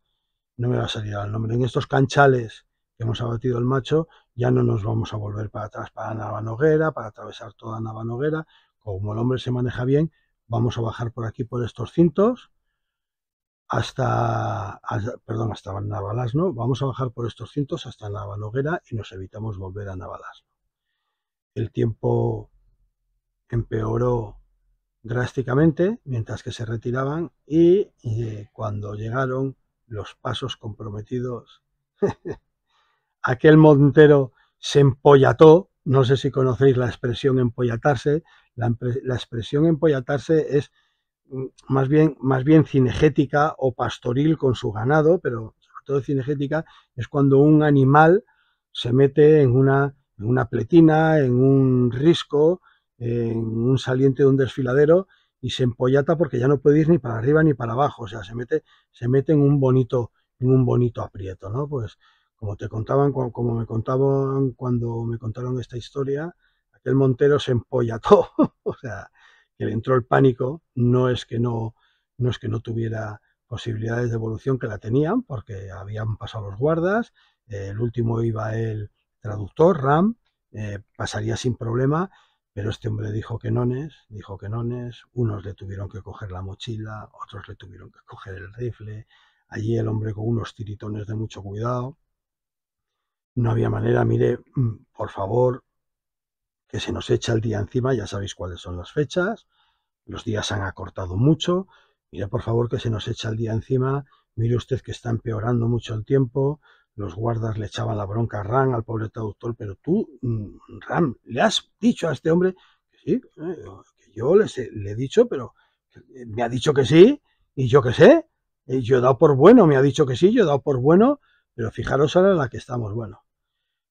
no me va a salir el nombre, en estos canchales que hemos abatido el macho, ya no nos vamos a volver para atrás para Navanoguera, para atravesar toda Navanoguera. Como el hombre se maneja bien, vamos a bajar por aquí por estos cintos, hasta Navalasno, vamos a bajar por estos cintos hasta Navanoguera y nos evitamos volver a Navalasno. El tiempo empeoró drásticamente mientras que se retiraban y cuando llegaron los pasos comprometidos, aquel montero se empollató. No sé si conocéis la expresión empollatarse. La expresión empollatarse es más bien cinegética o pastoril con su ganado, pero sobre todo cinegética es cuando un animal se mete en una pletina, en un risco, en un saliente de un desfiladero y se empollata porque ya no puede ir ni para arriba ni para abajo, o sea, se mete en un bonito aprieto, ¿no? Pues como te contaban, como me contaban cuando me contaron esta historia, aquel montero se empollató, o sea, que le entró el pánico. No es que no tuviera posibilidades de evolución, que la tenían, porque habían pasado los guardas, el último iba el traductor, Ram, pasaría sin problema, pero este hombre dijo que nones, unos le tuvieron que coger la mochila, otros le tuvieron que coger el rifle, allí el hombre con unos tiritones de mucho cuidado. No había manera. Mire, por favor, que se nos echa el día encima, ya sabéis cuáles son las fechas, los días se han acortado mucho, mire por favor que se nos echa el día encima, mire usted que está empeorando mucho el tiempo, los guardas le echaban la bronca a Ram, al pobre traductor, pero tú, Ram, le has dicho a este hombre que sí, que yo le he dicho, pero me ha dicho que sí, y yo qué sé, yo he dado por bueno, me ha dicho que sí, yo he dado por bueno, pero fijaros ahora la que estamos, bueno.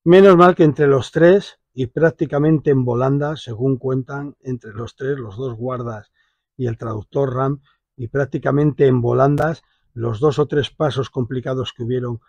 Menos mal que entre los tres, y prácticamente en volandas, según cuentan, entre los tres, los dos guardas y el traductor Ram, y prácticamente en volandas, los 2 o 3 pasos complicados que hubieron,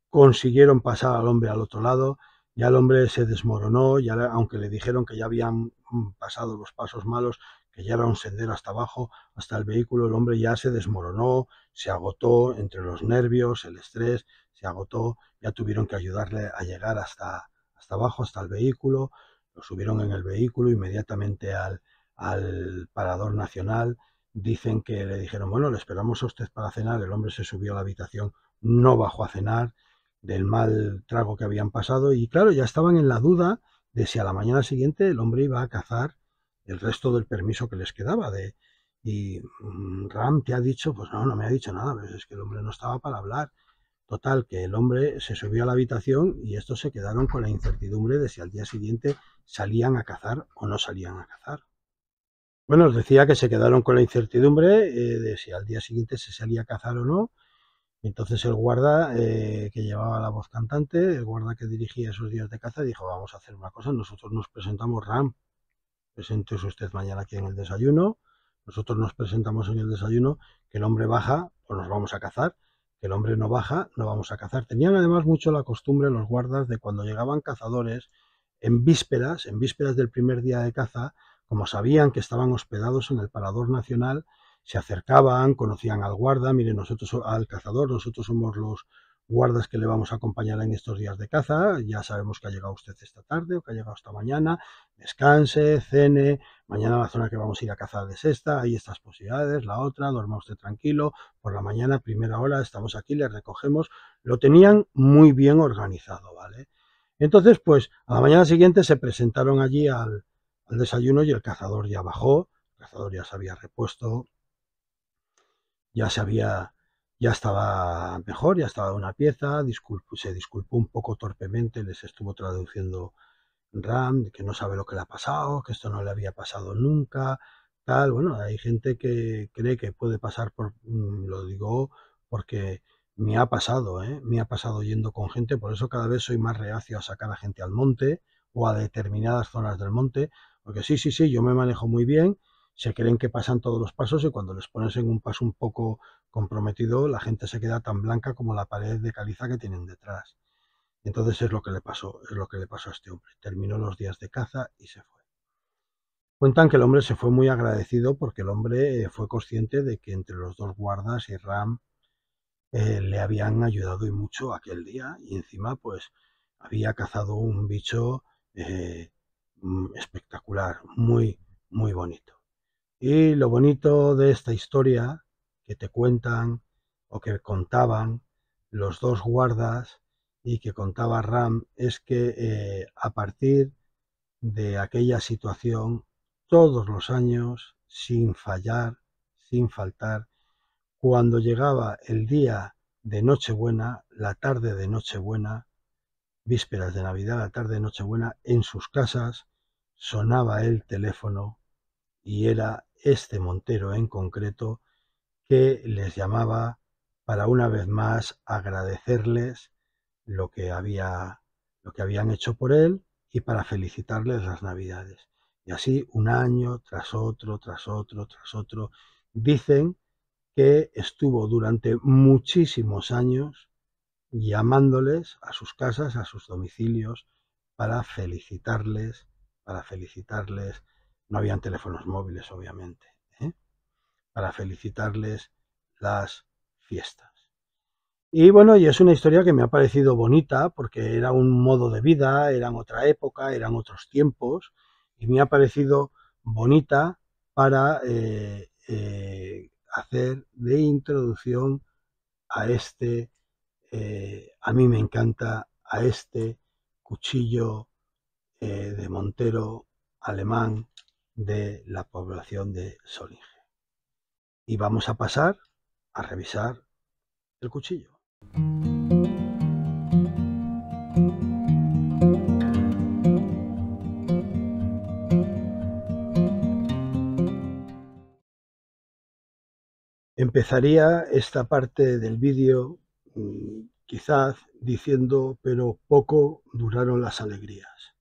consiguieron pasar al hombre al otro lado. Ya el hombre se desmoronó, ya, aunque le dijeron que ya habían pasado los pasos malos, que ya era un sendero hasta abajo, hasta el vehículo, el hombre ya se desmoronó, se agotó entre los nervios, el estrés, se agotó, ya tuvieron que ayudarle a llegar hasta abajo, hasta el vehículo, lo subieron en el vehículo inmediatamente al parador nacional. Dicen que le dijeron, bueno, le esperamos a usted para cenar. El hombre se subió a la habitación, no bajó a cenar del mal trago que habían pasado y claro, ya estaban en la duda de si a la mañana siguiente el hombre iba a cazar el resto del permiso que les quedaba. Y Ram te ha dicho, pues no me ha dicho nada, pero es que el hombre no estaba para hablar. Total, que el hombre se subió a la habitación y estos se quedaron con la incertidumbre de si al día siguiente salían a cazar o no salían a cazar. Bueno, os decía que se quedaron con la incertidumbre de si al día siguiente se salía a cazar o no. Entonces el guarda que llevaba la voz cantante, el guarda que dirigía esos días de caza, dijo, vamos a hacer una cosa, nosotros nos presentamos, Ram, preséntese usted mañana aquí en el desayuno, nosotros nos presentamos en el desayuno, que el hombre baja, pues nos vamos a cazar, que el hombre no baja, no vamos a cazar. Tenían además mucho la costumbre los guardas de cuando llegaban cazadores, en vísperas del primer día de caza, como sabían que estaban hospedados en el parador nacional, se acercaban, conocían al guarda, mire, nosotros al cazador, nosotros somos los guardas que le vamos a acompañar en estos días de caza, ya sabemos que ha llegado usted esta tarde o que ha llegado esta mañana, descanse, cene, mañana la zona que vamos a ir a cazar es esta, hay estas posibilidades, la otra, duerma usted tranquilo, por la mañana, primera hora, estamos aquí, le recogemos, lo tenían muy bien organizado, ¿vale? Entonces, pues a la mañana siguiente se presentaron allí al desayuno y el cazador ya bajó, el cazador ya se había repuesto, ya estaba mejor, ya estaba una pieza, se disculpó un poco torpemente, les estuvo traduciendo Ram, que no sabe lo que le ha pasado, que esto no le había pasado nunca, tal. Bueno, hay gente que cree que puede pasar lo digo porque me ha pasado, me ha pasado yendo con gente, por eso cada vez soy más reacio a sacar a gente al monte o a determinadas zonas del monte, porque sí, yo me manejo muy bien, se creen que pasan todos los pasos y cuando les pones en un paso un poco comprometido, la gente se queda tan blanca como la pared de caliza que tienen detrás. Entonces es lo que le pasó a este hombre. Terminó los días de caza y se fue. Cuentan que el hombre se fue muy agradecido porque el hombre fue consciente de que entre los dos guardas y Ram le habían ayudado y mucho aquel día y encima pues había cazado un bicho espectacular, muy, muy bonito. Y lo bonito de esta historia que te cuentan o que contaban los dos guardas y que contaba Ram, es que a partir de aquella situación, todos los años, sin fallar, sin faltar, cuando llegaba el día de Nochebuena, la tarde de Nochebuena, vísperas de Navidad, la tarde de Nochebuena, en sus casas sonaba el teléfono y era este Montero en concreto que les llamaba para una vez más agradecerles lo que habían hecho por él y para felicitarles las Navidades. Y así un año tras otro, tras otro, tras otro. Dicen que estuvo durante muchísimos años llamándoles a sus casas, a sus domicilios, para felicitarles, para felicitarles. No habían teléfonos móviles, obviamente, ¿eh? Para felicitarles las fiestas. Y bueno, y es una historia que me ha parecido bonita porque era un modo de vida, eran otra época, eran otros tiempos, y me ha parecido bonita para hacer de introducción a este, a mí me encanta, a este cuchillo de Montero alemán de la población de Solingen. Y vamos a pasar a revisar el cuchillo. Empezaría esta parte del vídeo quizás diciendo, pero poco duraron las alegrías.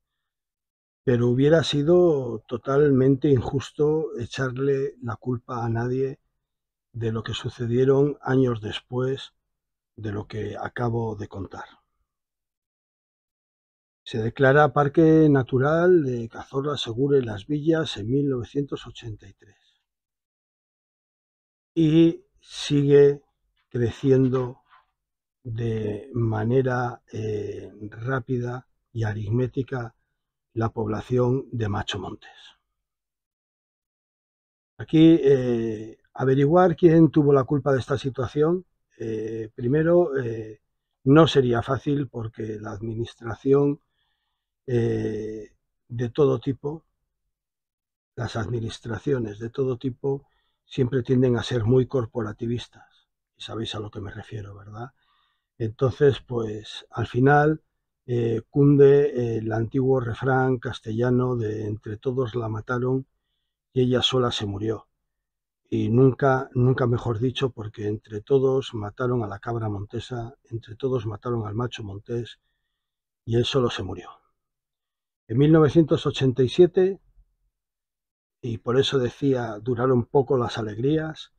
Pero hubiera sido totalmente injusto echarle la culpa a nadie de lo que sucedieron años después de lo que acabo de contar. Se declara Parque Natural de Cazorla-Segura-Las Villas en 1983 y sigue creciendo de manera rápida y aritmética la población de Macho Montes. Aquí averiguar quién tuvo la culpa de esta situación. Primero, no sería fácil porque la administración de todo tipo, las administraciones de todo tipo siempre tienden a ser muy corporativistas. Y sabéis a lo que me refiero, ¿verdad? Entonces, pues al final cunde el antiguo refrán castellano de entre todos la mataron y ella sola se murió. Y nunca mejor dicho, porque entre todos mataron a la cabra montesa, entre todos mataron al macho montés y él solo se murió. En 1987, y por eso decía duraron poco las alegrías,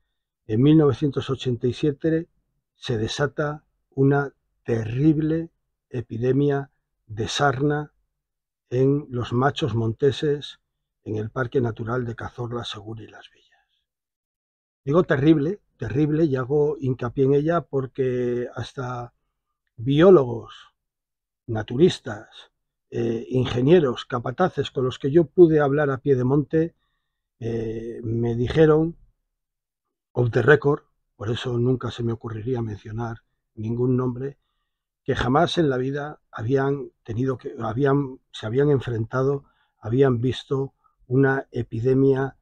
en 1987 se desata una terrible epidemia de sarna en los machos monteses en el Parque Natural de Cazorla, Segura y Las Villas. Digo terrible, terrible, y hago hincapié en ella porque hasta biólogos, naturistas, ingenieros, capataces con los que yo pude hablar a pie de monte, me dijeron, off the record, por eso nunca se me ocurriría mencionar ningún nombre, que jamás en la vida se habían enfrentado, habían visto una epidemia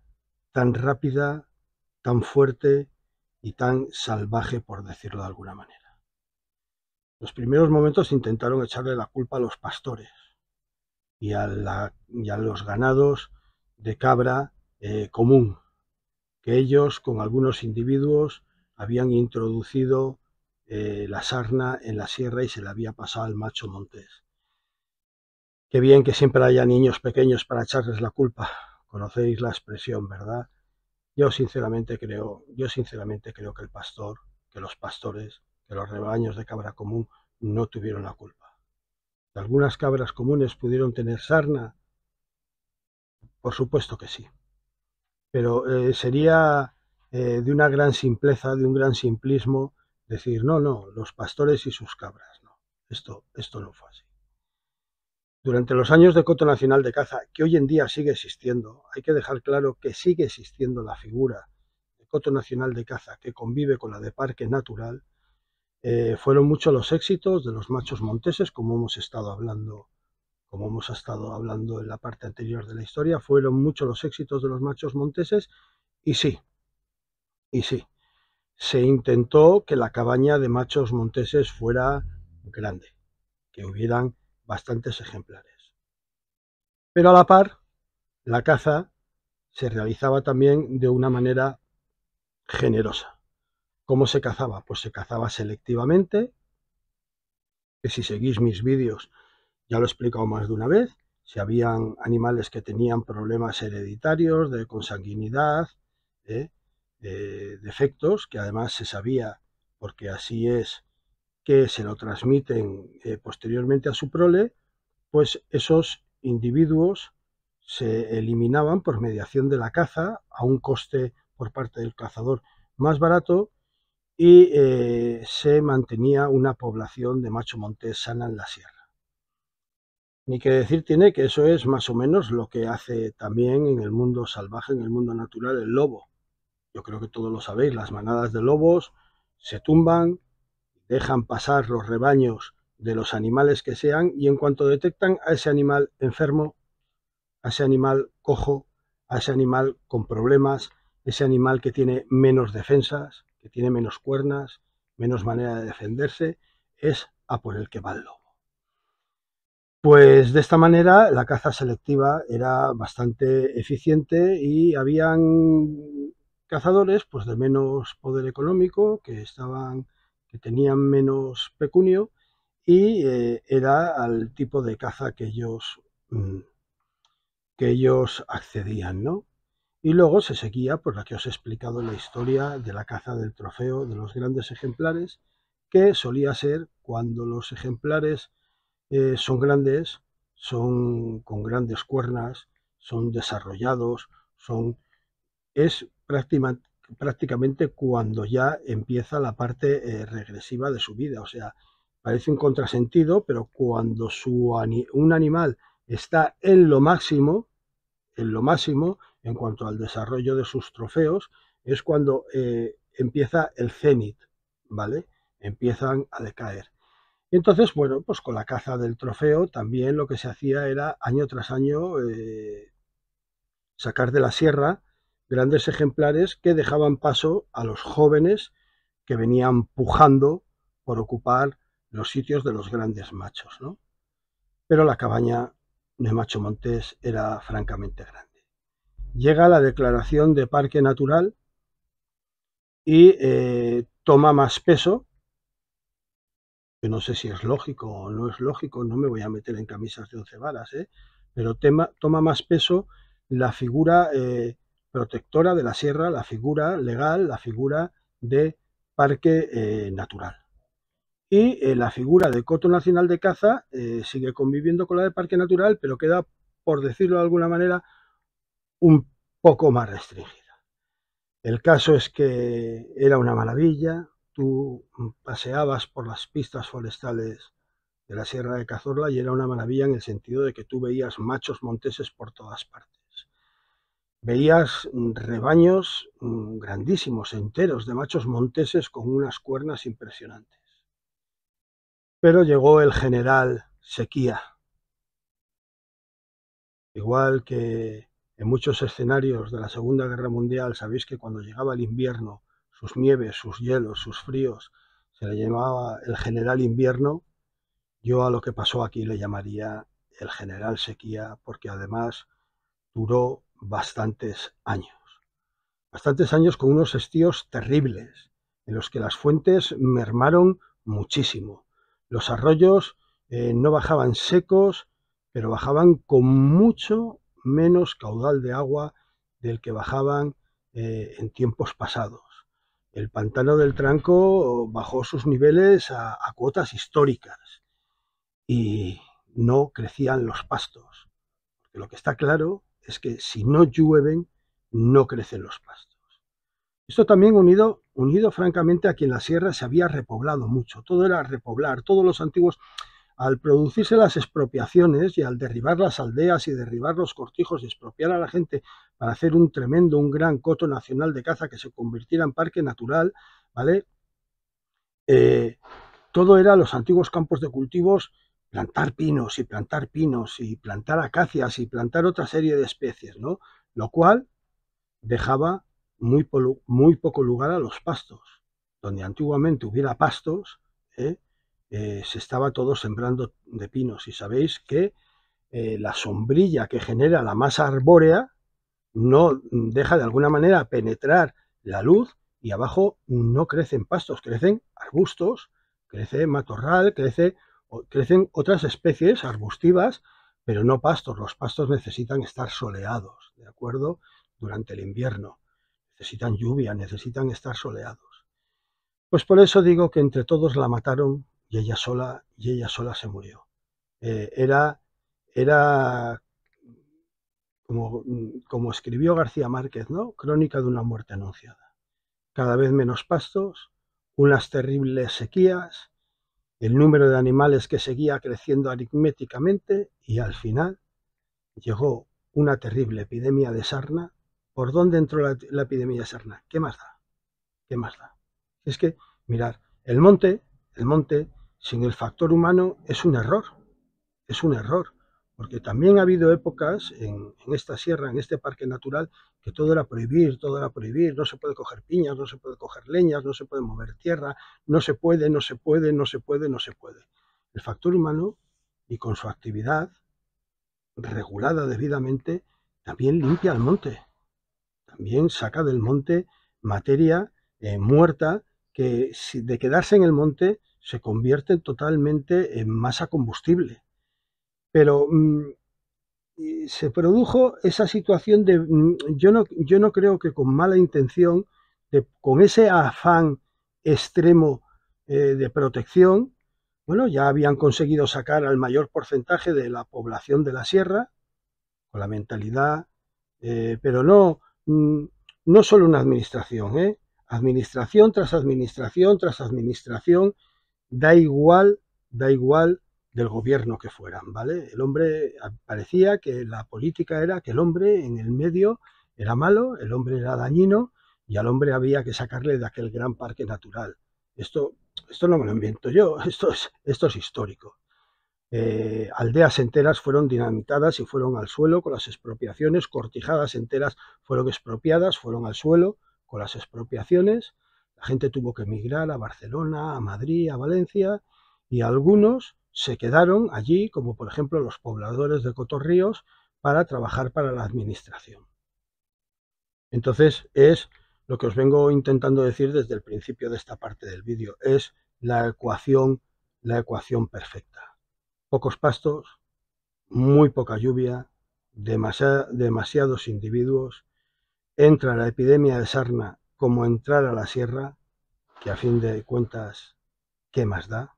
tan rápida, tan fuerte y tan salvaje, por decirlo de alguna manera. Los primeros momentos intentaron echarle la culpa a los pastores y a los ganados de cabra común, que ellos con algunos individuos habían introducido la sarna en la sierra y se la había pasado al macho montés. Qué bien que siempre haya niños pequeños para echarles la culpa. Conocéis la expresión, ¿verdad? Yo sinceramente creo que los pastores, que los rebaños de cabra común no tuvieron la culpa. ¿Algunas cabras comunes pudieron tener sarna? Por supuesto que sí. Pero sería de una gran simpleza, de un gran simplismo, decir, no, los pastores y sus cabras, no. Esto no fue así. Durante los años de coto nacional de caza, que hoy en día sigue existiendo, hay que dejar claro que sigue existiendo la figura coto nacional de caza que convive con la de parque natural, fueron muchos los éxitos de los machos monteses, como hemos estado hablando en la parte anterior de la historia. Fueron muchos los éxitos de los machos monteses y sí, se intentó que la cabaña de machos monteses fuera grande, que hubieran bastantes ejemplares. Pero a la par, la caza se realizaba también de una manera generosa. ¿Cómo se cazaba? Pues se cazaba selectivamente, que si seguís mis vídeos ya lo he explicado más de una vez. Si habían animales que tenían problemas hereditarios de consanguinidad, defectos, que además se sabía, porque así es, que se lo transmiten posteriormente a su prole, pues esos individuos se eliminaban por mediación de la caza a un coste por parte del cazador más barato y se mantenía una población de macho montés sana en la sierra. Ni que decir tiene que eso es más o menos lo que hace también en el mundo salvaje, en el mundo natural, el lobo. Yo creo que todos lo sabéis, las manadas de lobos se tumban, dejan pasar los rebaños de los animales que sean y en cuanto detectan a ese animal enfermo, a ese animal cojo, a ese animal con problemas, ese animal que tiene menos defensas, que tiene menos cuernas, menos manera de defenderse, es a por el que va el lobo. Pues de esta manera la caza selectiva era bastante eficiente y habían cazadores pues de menos poder económico, que tenían menos pecunio y era al tipo de caza que ellos accedían, ¿no? Y luego se seguía por la que os he explicado la historia de la caza del trofeo de los grandes ejemplares, que solía ser cuando los ejemplares son grandes, son con grandes cuernas, son desarrollados, es prácticamente cuando ya empieza la parte regresiva de su vida. O sea, parece un contrasentido, pero cuando un animal está en lo máximo, en cuanto al desarrollo de sus trofeos, es cuando empieza el cenit, ¿vale? Empiezan a decaer. Y entonces, bueno, pues con la caza del trofeo también lo que se hacía era año tras año sacar de la sierra grandes ejemplares que dejaban paso a los jóvenes que venían pujando por ocupar los sitios de los grandes machos, ¿no? Pero la cabaña de macho montés era francamente grande. Llega la declaración de parque natural y toma más peso, que no sé si es lógico o no es lógico, no me voy a meter en camisas de 11 varas, pero toma más peso la figura protectora de la sierra, la figura legal, la figura de parque natural. Y la figura de coto nacional de caza sigue conviviendo con la de parque natural, pero queda, por decirlo de alguna manera, un poco más restringida. El caso es que era una maravilla. Tú paseabas por las pistas forestales de la Sierra de Cazorla y era una maravilla en el sentido de que tú veías machos monteses por todas partes. Veías rebaños grandísimos, enteros, de machos monteses con unas cuernas impresionantes. Pero llegó el general Sequía. Igual que en muchos escenarios de la Segunda Guerra Mundial, sabéis que cuando llegaba el invierno, sus nieves, sus hielos, sus fríos, se le llamaba el general invierno. Yo a lo que pasó aquí le llamaría el general Sequía, porque además duró bastantes años con unos estíos terribles, en los que las fuentes mermaron muchísimo. Los arroyos no bajaban secos, pero bajaban con mucho menos caudal de agua del que bajaban en tiempos pasados. El pantano del Tranco bajó sus niveles a cuotas históricas y no crecían los pastos. Porque lo que está claro es que si no llueven, no crecen los pastos. Esto también unido francamente a que en la sierra se había repoblado mucho. Todo era repoblar, todos los antiguos... al producirse las expropiaciones y al derribar las aldeas y derribar los cortijos y expropiar a la gente para hacer un gran coto nacional de caza que se convirtiera en parque natural, ¿vale? Todo era los antiguos campos de cultivos, plantar pinos y plantar pinos y plantar acacias y plantar otra serie de especies, ¿no? Lo cual dejaba muy poco lugar a los pastos. Donde antiguamente hubiera pastos, se estaba todo sembrando de pinos. Y sabéis que la sombrilla que genera la masa arbórea no deja de alguna manera penetrar la luz y abajo no crecen pastos, crecen arbustos, crece matorral, crecen otras especies arbustivas, pero no pastos. Los pastos necesitan estar soleados, ¿de acuerdo? Durante el invierno. Necesitan lluvia, necesitan estar soleados. Pues por eso digo que entre todos la mataron y ella sola se murió. Era como escribió García Márquez, ¿no? Crónica de una muerte anunciada. Cada vez menos pastos, unas terribles sequías, el número de animales que seguía creciendo aritméticamente y al final llegó una terrible epidemia de sarna. ¿Por dónde entró la epidemia de sarna? ¿Qué más da? ¿Qué más da? Es que, mirad, el monte, sin el factor humano es un error, porque también ha habido épocas en esta sierra, en este parque natural, que todo era prohibir, no se puede coger piñas, no se puede coger leñas, no se puede mover tierra, no se puede. El factor humano, y con su actividad regulada debidamente, también limpia el monte, también saca del monte materia muerta que de quedarse en el monte se convierte totalmente en masa combustible. Pero se produjo esa situación de, yo no creo que con mala intención, con ese afán extremo de protección, bueno, ya habían conseguido sacar al mayor porcentaje de la población de la sierra, con la mentalidad, pero no solo una administración, administración tras administración tras administración, da igual del gobierno que fueran, ¿vale? El hombre, parecía que la política era que el hombre en el medio era malo, el hombre era dañino y al hombre había que sacarle de aquel gran parque natural. Esto no me lo invento yo, esto es histórico. Aldeas enteras fueron dinamitadas y fueron al suelo con las expropiaciones, cortijadas enteras fueron expropiadas, fueron al suelo con las expropiaciones, la gente tuvo que emigrar a Barcelona, a Madrid, a Valencia, y algunos se quedaron allí, como por ejemplo los pobladores de Cotorríos, para trabajar para la administración. Entonces es lo que os vengo intentando decir desde el principio de esta parte del vídeo, es la ecuación perfecta. Pocos pastos, muy poca lluvia, demasiados individuos, entra la epidemia de sarna como entrar a la sierra, que a fin de cuentas, ¿qué más da?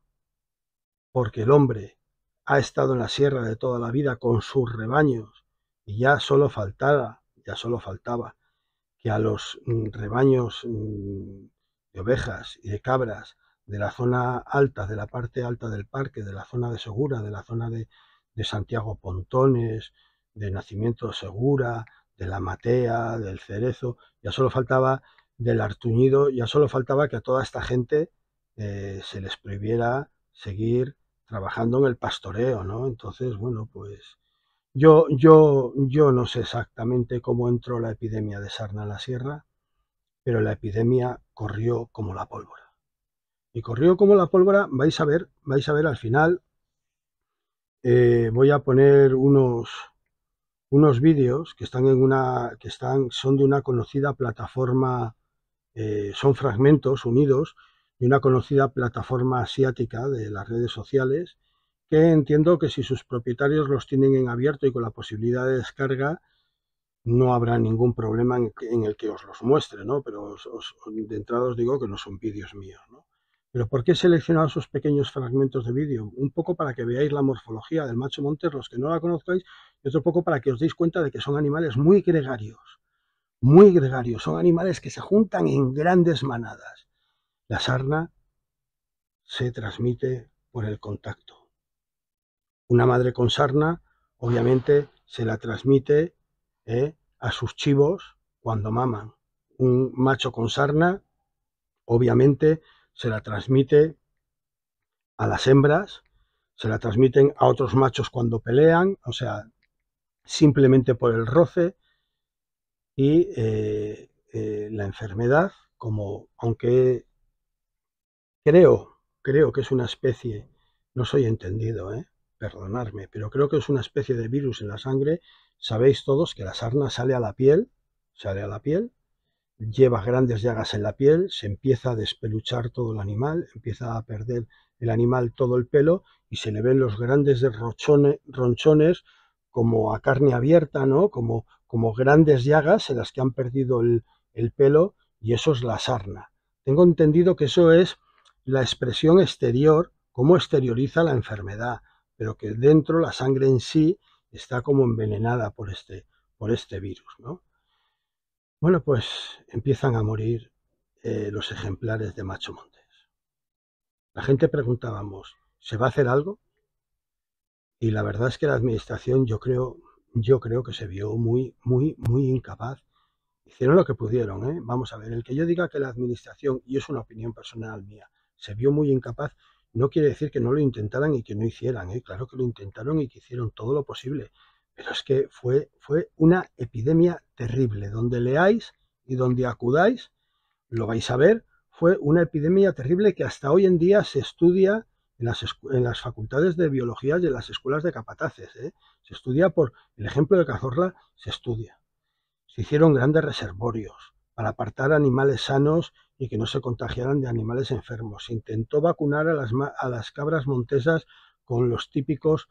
Porque el hombre ha estado en la sierra de toda la vida con sus rebaños y ya solo faltaba que a los rebaños de ovejas y de cabras de la zona alta, de la parte alta del parque, de la zona de Segura, de la zona de Santiago Pontones, de Nacimiento Segura, de La Matea, del Cerezo, ya solo faltaba del Artuñido, ya solo faltaba que a toda esta gente se les prohibiera seguir trabajando en el pastoreo, ¿no? Entonces, bueno, pues yo no sé exactamente cómo entró la epidemia de sarna en la sierra, pero la epidemia corrió como la pólvora. Y corrió como la pólvora, vais a ver al final. Voy a poner unos vídeos que son de una conocida plataforma, son fragmentos unidos de una conocida plataforma asiática de las redes sociales, que entiendo que si sus propietarios los tienen en abierto y con la posibilidad de descarga, no habrá ningún problema en el que os los muestre, ¿no? Pero de entrada os digo que no son vídeos míos, ¿no? Pero ¿por qué he seleccionado esos pequeños fragmentos de vídeo? Un poco para que veáis la morfología del macho montés, los que no la conozcáis, y otro poco para que os deis cuenta de que son animales muy gregarios, son animales que se juntan en grandes manadas. La sarna se transmite por el contacto. Una madre con sarna, obviamente, se la transmite a sus chivos cuando maman. Un macho con sarna, obviamente, se la transmite a las hembras, se la transmiten a otros machos cuando pelean, o sea, simplemente por el roce. Y la enfermedad, como aunque creo que es una especie, no soy entendido, perdonadme, pero creo que es una especie de virus en la sangre. Sabéis todos que la sarna sale a la piel, lleva grandes llagas en la piel, se empieza a despeluchar todo el animal, empieza a perder el animal todo el pelo y se le ven los grandes ronchones como a carne abierta, ¿no? Como grandes llagas en las que han perdido el pelo, y eso es la sarna. Tengo entendido que eso es la expresión exterior, cómo exterioriza la enfermedad, pero que dentro la sangre en sí está como envenenada por este virus, ¿no? Bueno, pues empiezan a morir los ejemplares de macho montés. La gente preguntábamos, ¿se va a hacer algo? Y la verdad es que la administración, yo creo que se vio muy incapaz. Hicieron lo que pudieron, ¿eh? Vamos a ver, el que yo diga que la administración, y es una opinión personal mía, se vio muy incapaz, no quiere decir que no lo intentaran y que no hicieran, ¿eh? Claro que lo intentaron y que hicieron todo lo posible, pero es que fue una epidemia terrible. Donde leáis y donde acudáis, lo vais a ver. Fue una epidemia terrible que hasta hoy en día se estudia en las facultades de biología y en las escuelas de capataces, ¿eh? Se estudia por el ejemplo de Cazorla, se estudia. Se hicieron grandes reservorios para apartar animales sanos y que no se contagiaran de animales enfermos. Se intentó vacunar a las cabras montesas con los típicos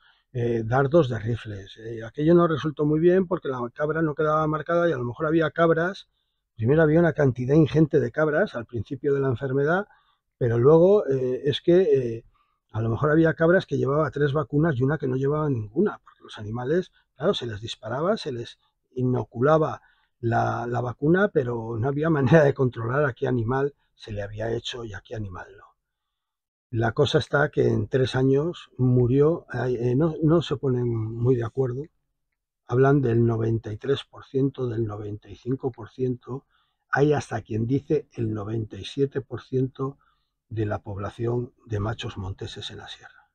dardos de rifles. Aquello no resultó muy bien porque la cabra no quedaba marcada y a lo mejor había cabras. Primero había una cantidad ingente de cabras al principio de la enfermedad, pero luego es que a lo mejor había cabras que llevaba 3 vacunas y una que no llevaba ninguna, porque los animales, claro, se les disparaba, se les inoculaba la vacuna, pero no había manera de controlar a qué animal se le había hecho y a qué animal no. La cosa está que en 3 años murió, no se ponen muy de acuerdo, hablan del 93%, del 95%, hay hasta quien dice el 97% de la población de machos monteses en la sierra.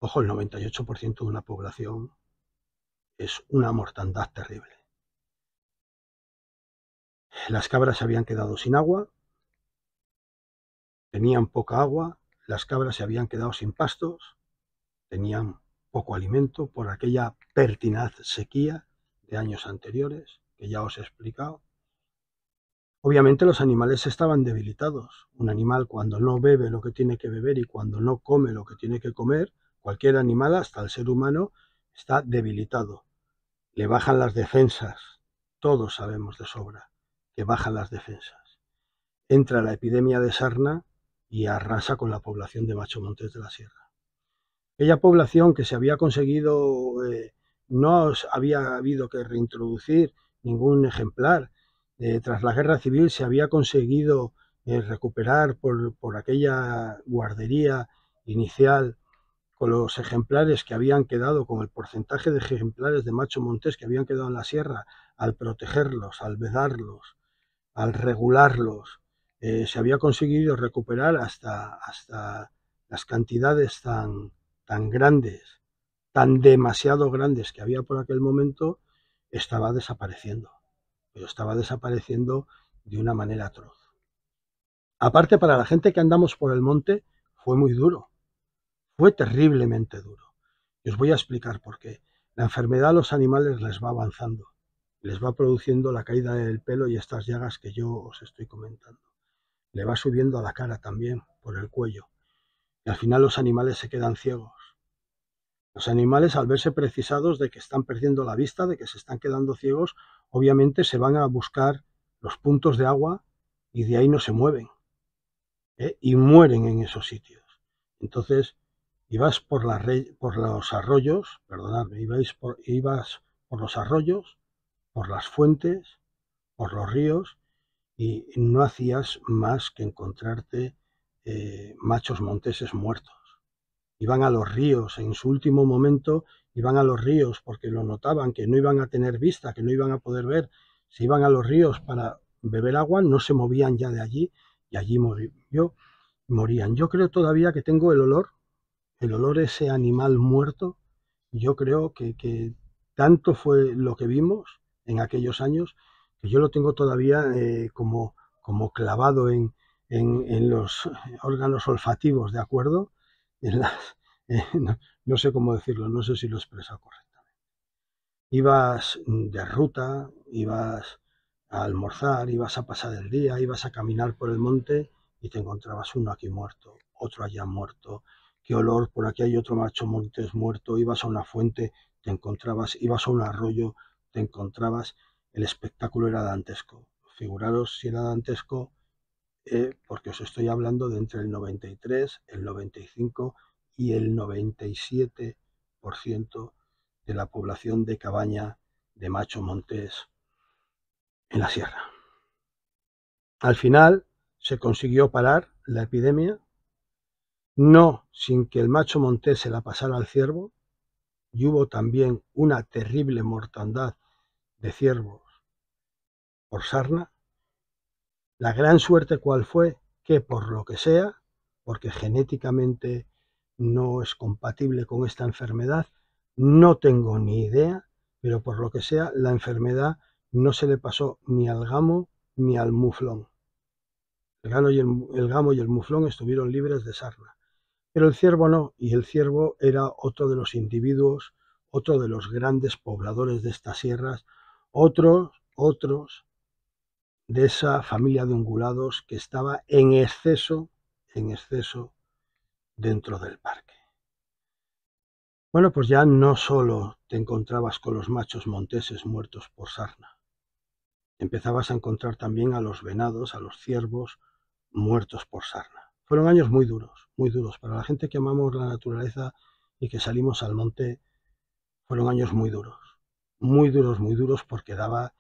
Ojo, el 98% de una población es una mortandad terrible. Las cabras se habían quedado sin agua, tenían poca agua, las cabras se habían quedado sin pastos, tenían poco alimento por aquella pertinaz sequía de años anteriores, que ya os he explicado. Obviamente los animales estaban debilitados. Un animal cuando no bebe lo que tiene que beber y cuando no come lo que tiene que comer, cualquier animal, hasta el ser humano, está debilitado. Le bajan las defensas. Todos sabemos de sobra que bajan las defensas. Entra la epidemia de sarna y arrasa con la población de macho montés de la sierra. Aquella población que se había conseguido, no había habido que reintroducir ningún ejemplar. Tras la guerra civil se había conseguido recuperar por aquella guardería inicial con los ejemplares que habían quedado, con el porcentaje de ejemplares de macho montés que habían quedado en la sierra, al protegerlos, al vedarlos, al regularlos, se había conseguido recuperar hasta las cantidades tan grandes, tan demasiado grandes que había por aquel momento. Estaba desapareciendo, pero estaba desapareciendo de una manera atroz. Aparte, para la gente que andamos por el monte, fue muy duro, fue terriblemente duro. Y os voy a explicar por qué. La enfermedad a los animales les va avanzando, les va produciendo la caída del pelo y estas llagas que yo os estoy comentando. Le va subiendo a la cara también, por el cuello. Y al final los animales se quedan ciegos. Los animales, al verse precisados de que están perdiendo la vista, de que se están quedando ciegos, obviamente se van a buscar los puntos de agua y de ahí no se mueven, y mueren en esos sitios. Entonces, ibas por los arroyos, perdonadme, ibas por los arroyos, por las fuentes, por los ríos, y no hacías más que encontrarte machos monteses muertos. iban a los ríos, en su último momento iban a los ríos porque lo notaban, que no iban a tener vista, que no iban a poder ver, se iban a los ríos para beber agua, no se movían ya de allí y allí morían. Yo creo todavía que tengo el olor de ese animal muerto. Yo creo que tanto fue lo que vimos en aquellos años que yo lo tengo todavía como clavado en los órganos olfativos, ¿de acuerdo? En las, no sé cómo decirlo, no sé si lo he expresado correctamente. Ibas de ruta, ibas a almorzar, ibas a pasar el día, ibas a caminar por el monte y te encontrabas uno aquí muerto, otro allá muerto. Qué olor, por aquí hay otro macho montés muerto. Ibas a una fuente, te encontrabas, ibas a un arroyo, te encontrabas. El espectáculo era dantesco. Figuraros si era dantesco, porque os estoy hablando de entre el 93, el 95 y el 97% de la población de cabaña de macho montés en la sierra. Al final se consiguió parar la epidemia, no sin que el macho montés se la pasara al ciervo, y hubo también una terrible mortandad de ciervos por sarna. La gran suerte cuál fue, que por lo que sea, porque genéticamente no es compatible con esta enfermedad, no tengo ni idea, pero por lo que sea, la enfermedad no se le pasó ni al gamo ni al muflón. El gamo y el muflón estuvieron libres de sarna, pero el ciervo no, y el ciervo era otro de los individuos, otro de los grandes pobladores de estas sierras, otros de esa familia de ungulados que estaba en exceso dentro del parque. Bueno, pues ya no solo te encontrabas con los machos monteses muertos por sarna, empezabas a encontrar también a los venados, a los ciervos muertos por sarna. Fueron años muy duros. Para la gente que amamos la naturaleza y que salimos al monte, fueron años muy duros porque daba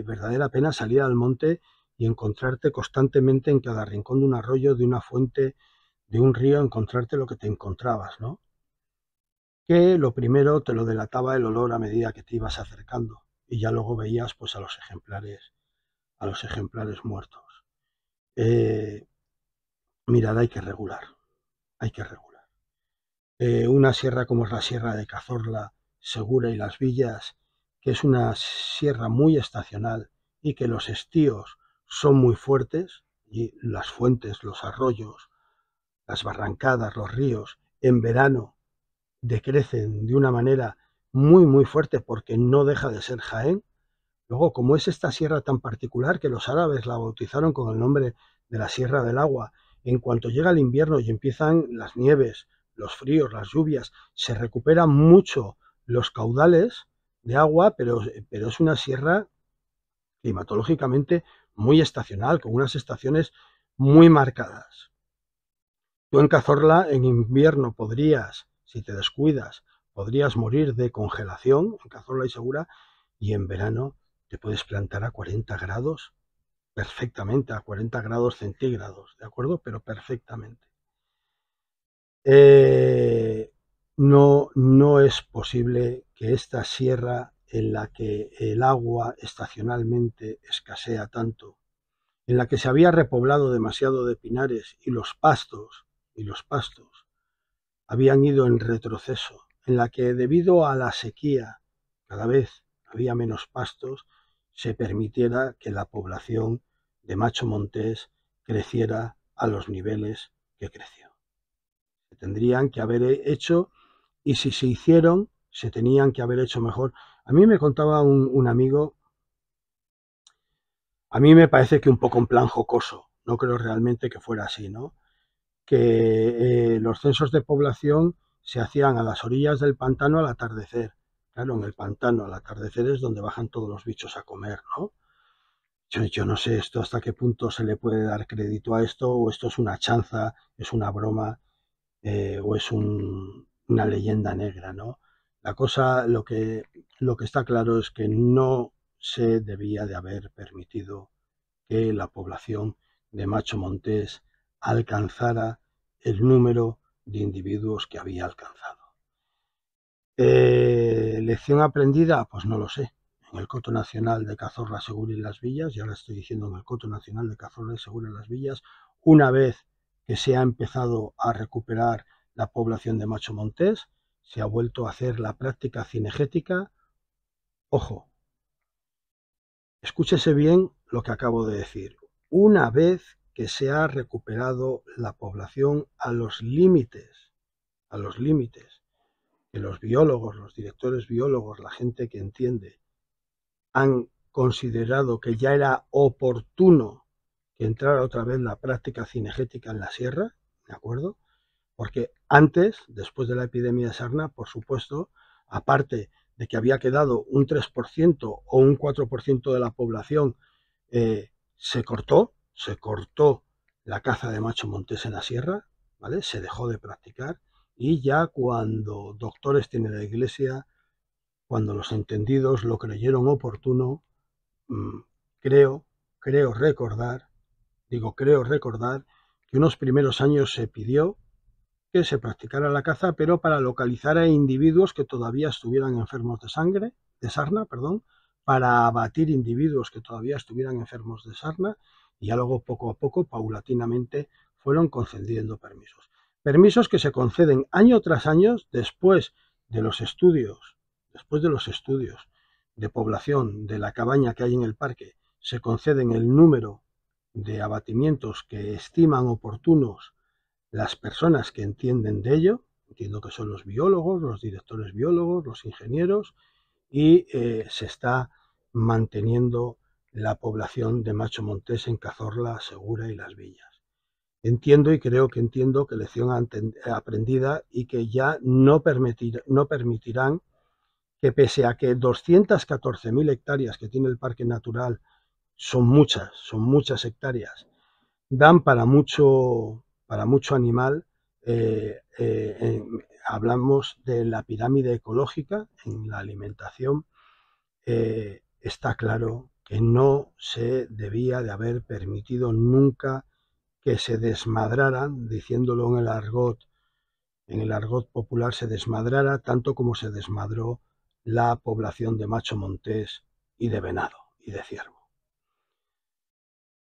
verdadera pena salir al monte y encontrarte constantemente en cada rincón de un arroyo, de una fuente, de un río, encontrarte lo que te encontrabas, ¿no? Que lo primero te lo delataba el olor a medida que te ibas acercando y ya luego veías pues a los ejemplares muertos. Mirad, hay que regular. Una sierra como es la Sierra de Cazorla, Segura y Las Villas, que es una sierra muy estacional y que los estíos son muy fuertes, y las fuentes, los arroyos, las barrancadas, los ríos, en verano decrecen de una manera muy fuerte porque no deja de ser Jaén. Luego, como es esta sierra tan particular que los árabes la bautizaron con el nombre de la Sierra del Agua, en cuanto llega el invierno y empiezan las nieves, los fríos, las lluvias, se recuperan mucho los caudales de agua, pero es una sierra climatológicamente muy estacional, con unas estaciones muy marcadas. Tú en Cazorla en invierno podrías, si te descuidas, podrías morir de congelación, en Cazorla y Segura, y en verano te puedes plantar a 40 grados perfectamente, a 40 grados centígrados, ¿de acuerdo? Pero perfectamente. No es posible que esta sierra en la que el agua estacionalmente escasea tanto, en la que se había repoblado demasiado de pinares y los pastos habían ido en retroceso, en la que debido a la sequía cada vez había menos pastos, se permitiera que la población de macho montés creciera a los niveles que creció. Se tendrían que haber hecho, y si se hicieron, se tenían que haber hecho mejor. A mí me contaba un amigo, a mí me parece que un poco en plan jocoso, no creo realmente que fuera así, ¿no? Que los censos de población se hacían a las orillas del pantano al atardecer. Claro, en el pantano al atardecer es donde bajan todos los bichos a comer, ¿no? Yo no sé esto hasta qué punto se le puede dar crédito a esto, o esto es una chanza, es una broma, o es una leyenda negra, ¿no? La cosa, lo que está claro es que no se debía de haber permitido que la población de macho montés alcanzara el número de individuos que había alcanzado. ¿Lección aprendida? Pues no lo sé. En el Coto Nacional de Cazorla, Segura y Las Villas, ya lo estoy diciendo, en el Coto Nacional de Cazorla, Segura y Las Villas, una vez que se ha empezado a recuperar la población de macho montés, se ha vuelto a hacer la práctica cinegética. Ojo, escúchese bien lo que acabo de decir. Una vez que se ha recuperado la población a los límites que los biólogos, los directores biólogos, la gente que entiende, han considerado que ya era oportuno que entrara otra vez la práctica cinegética en la sierra, ¿de acuerdo? Porque antes, después de la epidemia de sarna, por supuesto, aparte de que había quedado un 3% o un 4% de la población, se cortó la caza de macho montés en la sierra, ¿vale? Se dejó de practicar, y ya cuando doctores tiene la Iglesia, cuando los entendidos lo creyeron oportuno, creo recordar que unos primeros años se pidió que se practicara la caza, pero para localizar a individuos que todavía estuvieran enfermos de sarna, para abatir individuos que todavía estuvieran enfermos de sarna, y ya luego poco a poco, paulatinamente, fueron concediendo permisos. Permisos que se conceden año tras año después de los estudios de población de la cabaña que hay en el parque. Se conceden el número de abatimientos que estiman oportunos las personas que entienden de ello. Entiendo que son los biólogos, los directores biólogos, los ingenieros, y se está manteniendo la población de macho montés en Cazorla, Segura y Las Villas. Entiendo, y creo que entiendo, que lección aprendida, y que ya no permitirán que, pese a que 214.000 hectáreas que tiene el Parque Natural son muchas hectáreas, dan para mucho animal. Hablamos de la pirámide ecológica en la alimentación. Está claro que no se debía de haber permitido nunca que se desmadraran, diciéndolo en el argot popular, se desmadrara tanto como se desmadró la población de macho montés y de venado y de ciervo.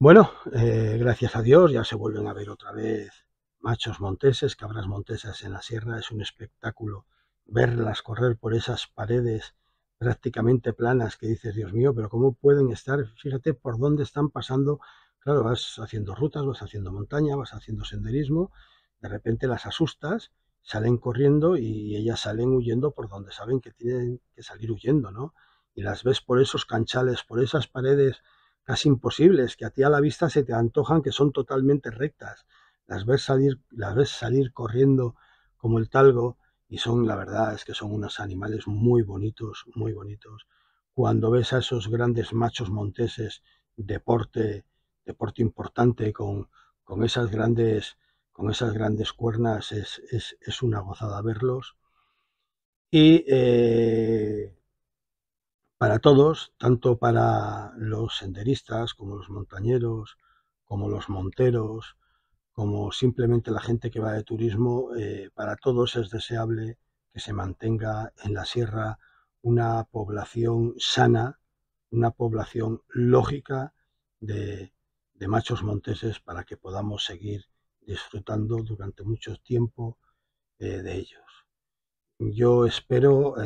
Bueno, gracias a Dios ya se vuelven a ver otra vez machos monteses, cabras montesas en la sierra. Es un espectáculo verlas correr por esas paredes prácticamente planas que dices, Dios mío, pero ¿cómo pueden estar? Fíjate por dónde están pasando. Claro, vas haciendo rutas, vas haciendo montaña, vas haciendo senderismo, de repente las asustas, salen corriendo y ellas salen huyendo por donde saben que tienen que salir huyendo, ¿no? Y las ves por esos canchales, por esas paredes casi imposibles, que a ti a la vista se te antojan que son totalmente rectas. Las ves salir corriendo como el talgo, y la verdad es que son unos animales muy bonitos, muy bonitos. Cuando ves a esos grandes machos monteses de porte importante, con esas grandes cuernas, es una gozada verlos. Y para todos, tanto para los senderistas como los montañeros, como los monteros, como simplemente la gente que va de turismo, para todos es deseable que se mantenga en la sierra una población sana, una población lógica de machos monteses, para que podamos seguir disfrutando durante mucho tiempo de ellos. Yo espero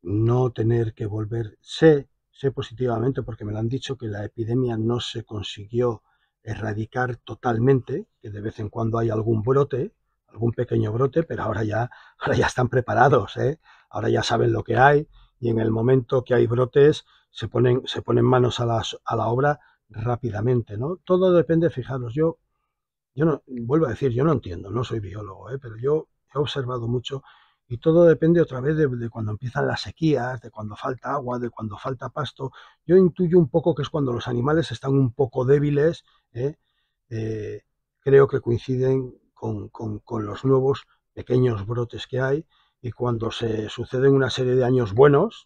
no tener que volver. Sé positivamente, porque me lo han dicho, que la epidemia no se consiguió erradicar totalmente, que de vez en cuando hay algún brote, algún pequeño brote, pero ahora ya están preparados, ahora ya saben lo que hay, y en el momento que hay brotes se ponen manos a la obra rápidamente, ¿no? Todo depende. Fijaros, yo no, vuelvo a decir, yo no entiendo, no soy biólogo, pero yo he observado mucho, y todo depende otra vez de cuando empiezan las sequías, de cuando falta agua, de cuando falta pasto. Yo intuyo un poco que es cuando los animales están un poco débiles. Creo que coinciden con los nuevos pequeños brotes que hay, y cuando se suceden una serie de años buenos,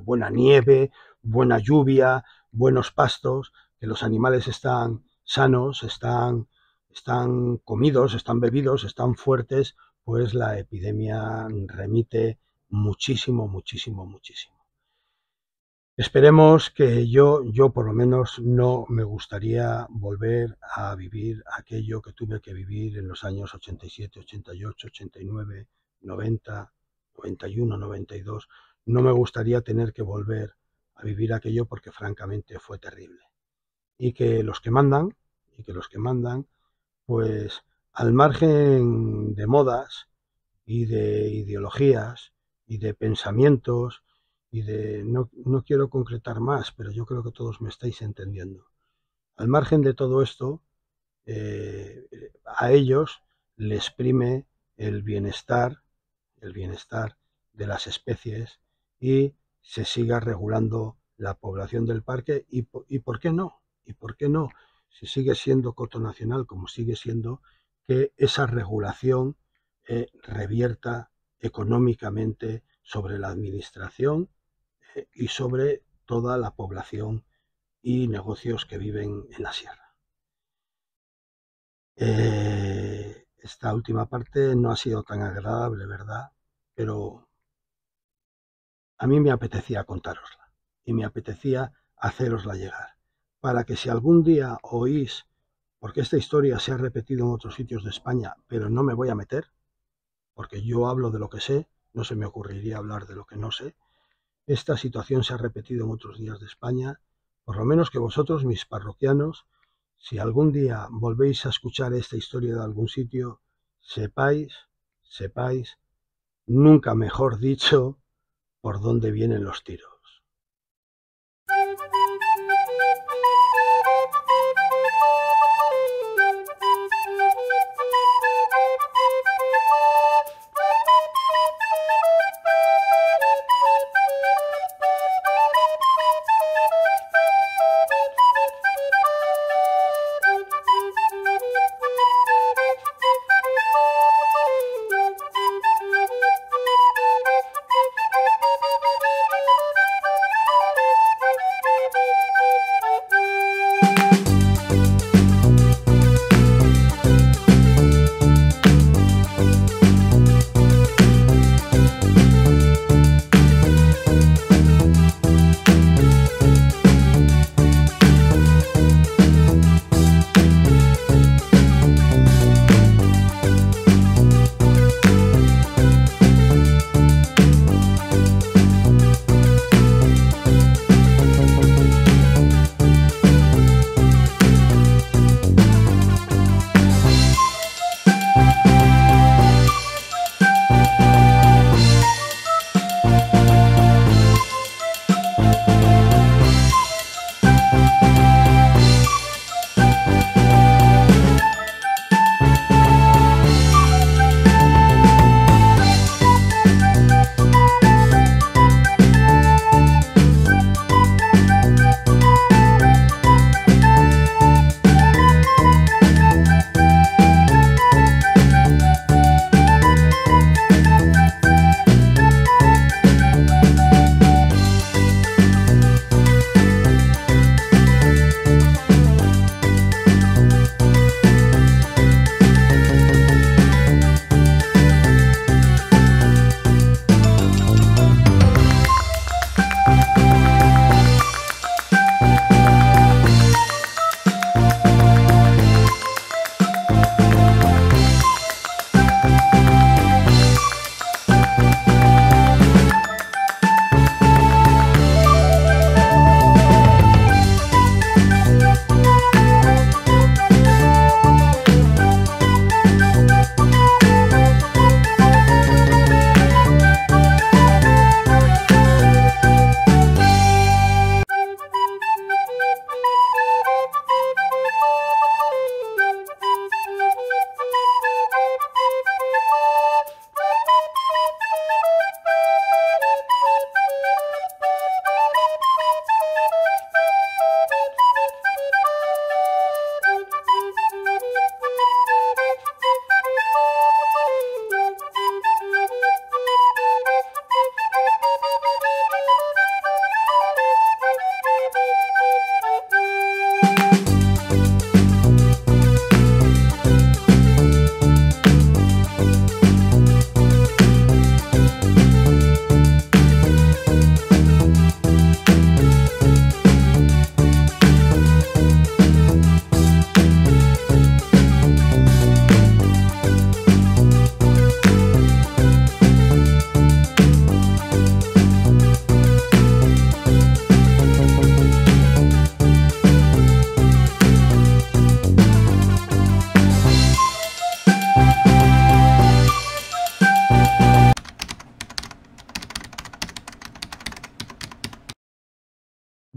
buena nieve, buena lluvia, buenos pastos, que los animales están sanos, están están comidos, están bebidos, están fuertes, pues la epidemia remite muchísimo, muchísimo, muchísimo. Esperemos que yo por lo menos no me gustaría volver a vivir aquello que tuve que vivir en los años 87, 88, 89, 90, 91, 92. No me gustaría tener que volver a vivir aquello porque francamente fue terrible. Y que los que mandan, pues al margen de modas y de ideologías y de pensamientos y de... No quiero concretar más, pero yo creo que todos me estáis entendiendo. Al margen de todo esto, a ellos les prime el bienestar de las especies y se siga regulando la población del parque y ¿por qué no? ¿Y por qué no? Si sigue siendo coto nacional como sigue siendo, que esa regulación revierta económicamente sobre la administración y sobre toda la población y negocios que viven en la sierra. Esta última parte no ha sido tan agradable, ¿verdad? Pero a mí me apetecía contárosla y me apetecía hacerosla llegar, para que si algún día oís, porque esta historia se ha repetido en otros sitios de España, pero no me voy a meter, porque yo hablo de lo que sé, no se me ocurriría hablar de lo que no sé. Esta situación se ha repetido en otros días de España, por lo menos que vosotros, mis parroquianos, si algún día volvéis a escuchar esta historia de algún sitio, sepáis, nunca mejor dicho, por dónde vienen los tiros.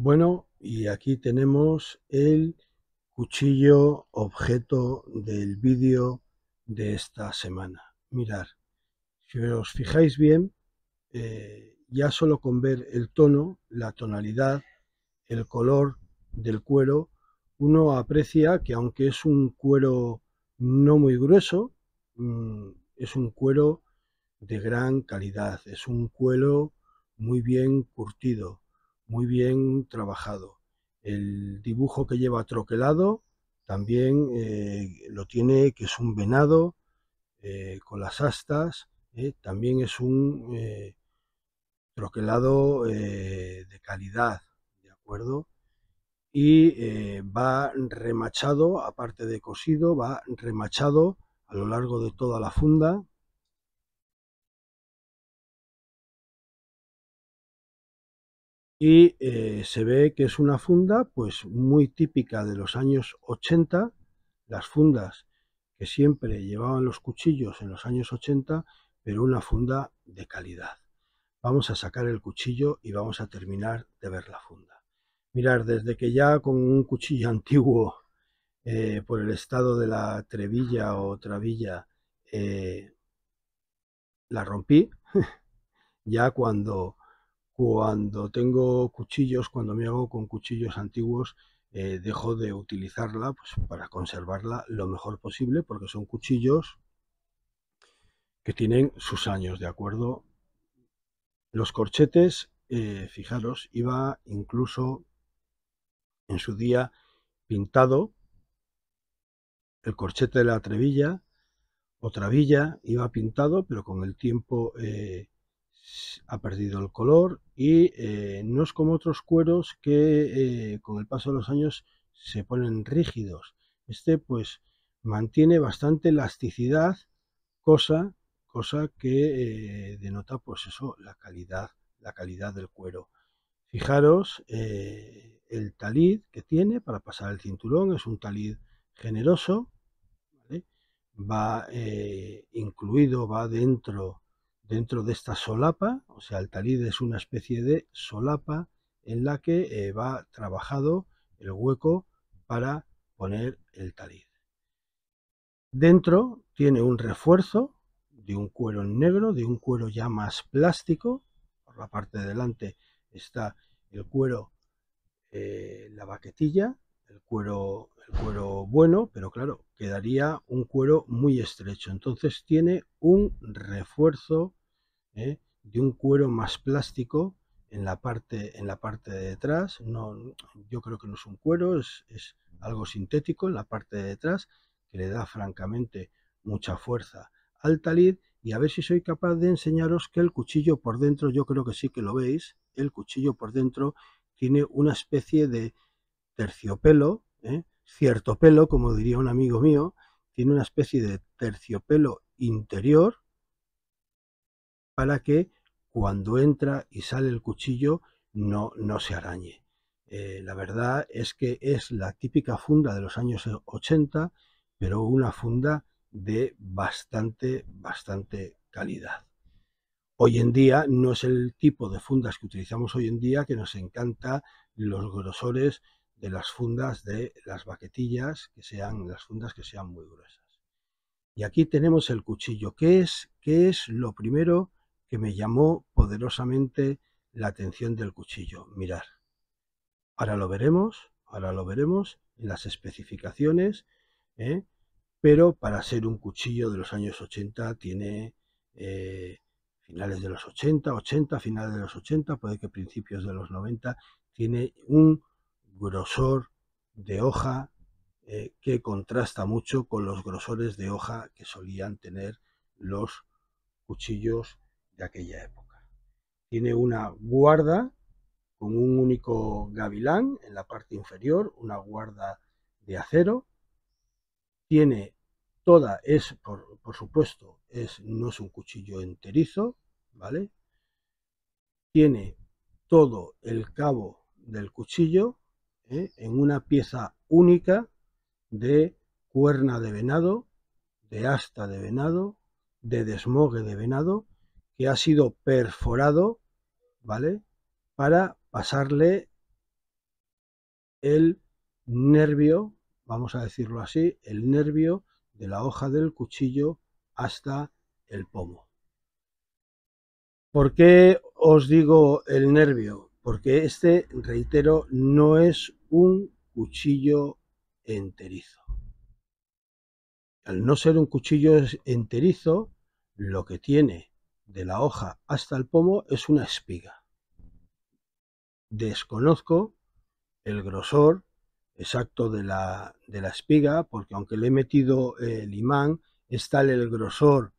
Bueno, y aquí tenemos el cuchillo objeto del vídeo de esta semana. Mirad, si os fijáis bien, ya solo con ver el tono, la tonalidad, el color del cuero, uno aprecia que aunque es un cuero no muy grueso, es un cuero de gran calidad, es un cuero muy bien curtido, muy bien trabajado. El dibujo que lleva troquelado también lo tiene, que es un venado con las astas, también es un troquelado de calidad, ¿de acuerdo? Y va remachado, aparte de cosido, va remachado a lo largo de toda la funda. Y se ve que es una funda pues muy típica de los años 80, las fundas que siempre llevaban los cuchillos en los años 80, pero una funda de calidad. Vamos a sacar el cuchillo y vamos a terminar de ver la funda. Mirad, desde que ya con un cuchillo antiguo por el estado de la trebilla o trabilla la rompí, ya cuando tengo cuchillos, cuando me hago con cuchillos antiguos, dejo de utilizarla pues, para conservarla lo mejor posible, porque son cuchillos que tienen sus años, ¿de acuerdo? Los corchetes, fijaros, iba incluso en su día pintado el corchete de la trebilla o trabilla, iba pintado, pero con el tiempo ha perdido el color y no es como otros cueros que con el paso de los años se ponen rígidos. Este pues mantiene bastante elasticidad, cosa, cosa que denota pues eso, la calidad del cuero. Fijaros el talid que tiene para pasar el cinturón, es un talid generoso, ¿vale? Va incluido, va dentro de esta solapa, o sea, el talid es una especie de solapa en la que va trabajado el hueco para poner el talid. Dentro tiene un refuerzo de un cuero negro, de un cuero ya más plástico. Por la parte de delante está el cuero, la baquetilla, el cuero bueno, pero claro, quedaría un cuero muy estrecho. Entonces tiene un refuerzo de un cuero más plástico en la parte de detrás. No, yo creo que no es un cuero, es algo sintético en la parte de detrás que le da francamente mucha fuerza al talid. Y a ver si soy capaz de enseñaros que el cuchillo por dentro, yo creo que sí que lo veis, el cuchillo por dentro tiene una especie de terciopelo, cierto pelo, como diría un amigo mío, tiene una especie de terciopelo interior para que cuando entra y sale el cuchillo no se arañe. La verdad es que es la típica funda de los años 80, pero una funda de bastante calidad. Hoy en día no es el tipo de fundas que utilizamos hoy en día, que nos encanta los grosores de las fundas de las baquetillas, que sean las fundas que sean muy gruesas. Y aquí tenemos el cuchillo. ¿Qué es lo primero que me llamó poderosamente la atención del cuchillo? Mirad, ahora lo veremos en las especificaciones, ¿eh? Pero para ser un cuchillo de los años 80 tiene finales de los 80, finales de los 80, puede que principios de los 90, tiene un grosor de hoja que contrasta mucho con los grosores de hoja que solían tener los cuchillos de aquella época. Tiene una guarda con un único gavilán en la parte inferior, una guarda de acero. Tiene toda, por supuesto, no es un cuchillo enterizo, ¿vale? Tiene todo el cabo del cuchillo en una pieza única de cuerna de venado, de asta de venado, de desmogue de venado, que ha sido perforado, ¿vale? Para pasarle el nervio, vamos a decirlo así, el nervio de la hoja del cuchillo hasta el pomo. ¿Por qué os digo el nervio? Porque este, reitero, no es un cuchillo enterizo. Al no ser un cuchillo enterizo, lo que tiene de la hoja hasta el pomo es una espiga. Desconozco el grosor exacto de la espiga, porque aunque le he metido el imán, es tal el grosor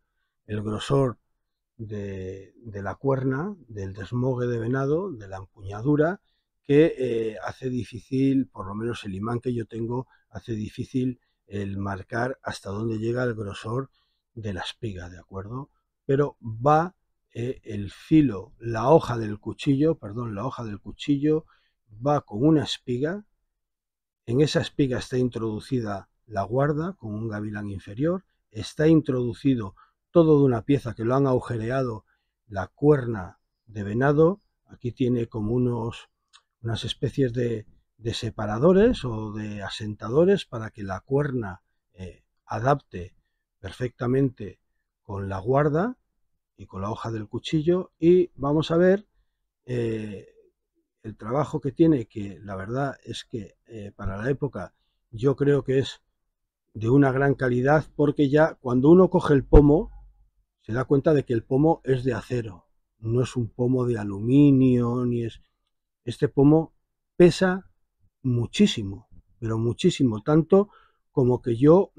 de la cuerna, del desmogue de venado, de la empuñadura, que hace difícil, por lo menos el imán que yo tengo, hace difícil el marcar hasta dónde llega el grosor de la espiga, ¿de acuerdo? Pero va el filo, la hoja del cuchillo, perdón, la hoja del cuchillo va con una espiga. En esa espiga está introducida la guarda con un gavilán inferior, está introducido todo de una pieza que lo han agujereado, la cuerna de venado. Aquí tiene como unas especies de separadores o de asentadores para que la cuerna adapte perfectamente con la guarda y con la hoja del cuchillo. Y vamos a ver el trabajo que tiene, que la verdad es que para la época yo creo que es de una gran calidad, porque ya cuando uno coge el pomo se da cuenta de que el pomo es de acero, no es un pomo de aluminio, ni es... Este pomo pesa muchísimo, pero muchísimo, tanto como que yo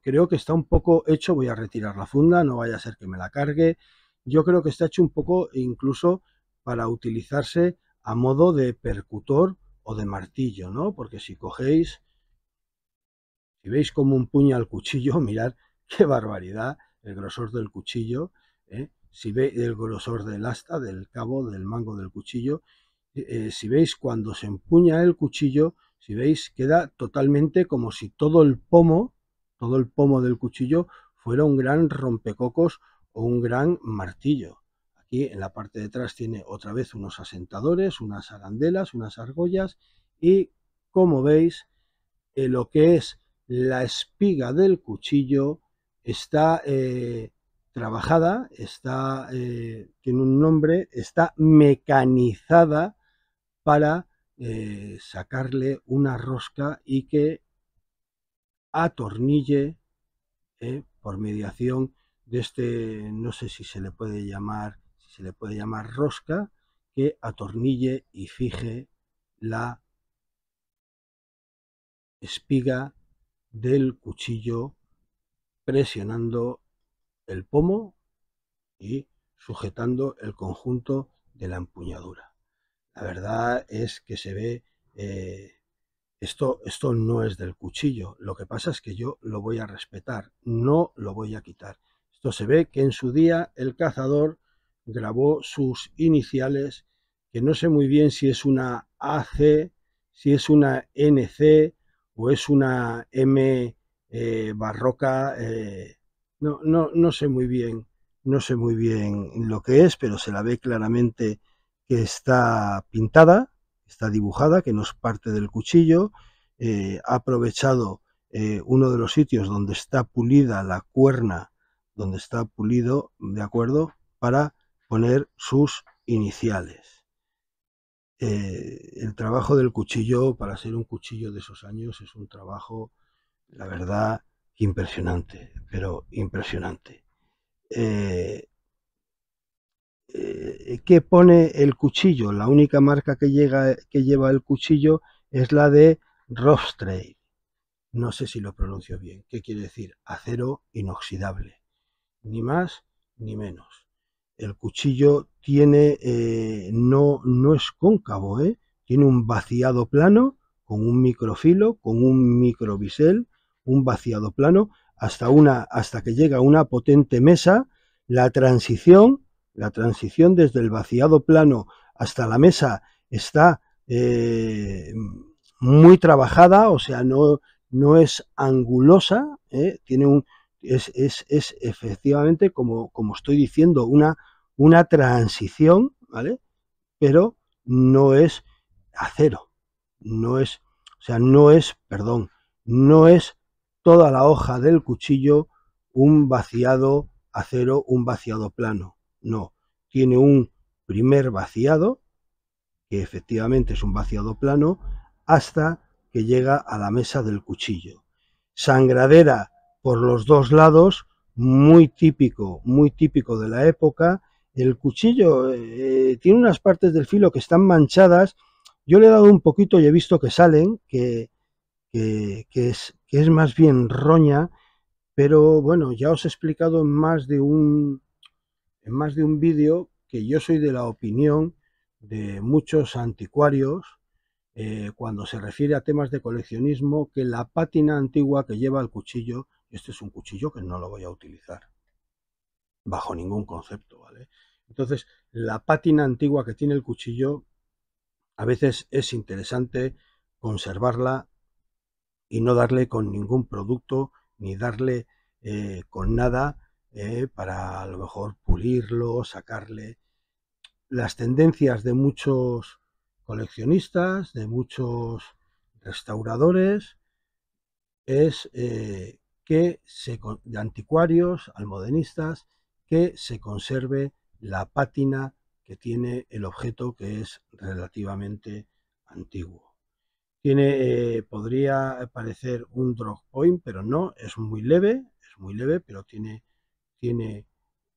creo que está un poco hecho, voy a retirar la funda, no vaya a ser que me la cargue, yo creo que está hecho un poco incluso para utilizarse a modo de percutor o de martillo, ¿no? Porque si cogéis, si veis cómo empuña el cuchillo, mirad qué barbaridad, el grosor del cuchillo, ¿eh? Si veis el grosor del asta, del cabo, del mango del cuchillo, si veis cuando se empuña el cuchillo, si veis, queda totalmente como si todo el pomo del cuchillo fuera un gran rompecocos o un gran martillo. Aquí en la parte de atrás tiene otra vez unos asentadores, unas arandelas, unas argollas, y como veis, lo que es la espiga del cuchillo está trabajada, tiene un nombre, está mecanizada para sacarle una rosca y que atornille por mediación de este, no sé si se le puede llamar, rosca, que atornille y fije la espiga del cuchillo presionando el pomo y sujetando el conjunto de la empuñadura. La verdad es que se ve, esto no es del cuchillo, lo que pasa es que yo lo voy a respetar, no lo voy a quitar. Esto se ve que en su día el cazador grabó sus iniciales, que no sé muy bien si es una AC, si es una NC o es una M barroca, no sé muy bien, lo que es, pero se la ve claramente que está pintada, está dibujada, que no es parte del cuchillo. Ha aprovechado uno de los sitios donde está pulida la cuerna, donde está pulido, de acuerdo, para poner sus iniciales. El trabajo del cuchillo, para ser un cuchillo de esos años, es un trabajo, la verdad, impresionante, pero impresionante. ¿Qué pone el cuchillo? La única marca que lleva el cuchillo es la de Rostrade. No sé si lo pronuncio bien. ¿Qué quiere decir? Acero inoxidable. Ni más ni menos. El cuchillo tiene, no es cóncavo, tiene un vaciado plano con un microfilo, con un microbisel, un vaciado plano, hasta que llega a una potente mesa. La transición desde el vaciado plano hasta la mesa está muy trabajada, o sea, no es angulosa, es efectivamente, como estoy diciendo, una transición, ¿vale? Pero no es acero, no es, o sea, no es, perdón, no es toda la hoja del cuchillo un vaciado acero, un vaciado plano. No, tiene un primer vaciado, que efectivamente es un vaciado plano, hasta que llega a la mesa del cuchillo. Sangradera por los dos lados, muy típico de la época. El cuchillo tiene unas partes del filo que están manchadas. Yo le he dado un poquito y he visto que salen, que es más bien roña, pero bueno, ya os he explicado en más de un vídeo que yo soy de la opinión de muchos anticuarios, cuando se refiere a temas de coleccionismo, que la pátina antigua que lleva el cuchillo, este es un cuchillo que no lo voy a utilizar bajo ningún concepto, ¿vale? Entonces, la pátina antigua que tiene el cuchillo, a veces es interesante conservarla y no darle con ningún producto, ni darle con nada para a lo mejor pulirlo, sacarle. Las tendencias de muchos coleccionistas, de muchos restauradores, es de anticuarios, almodenistas, que se conserve la pátina que tiene el objeto, que es relativamente antiguo. Podría parecer un drop point, pero no, es muy leve, pero tiene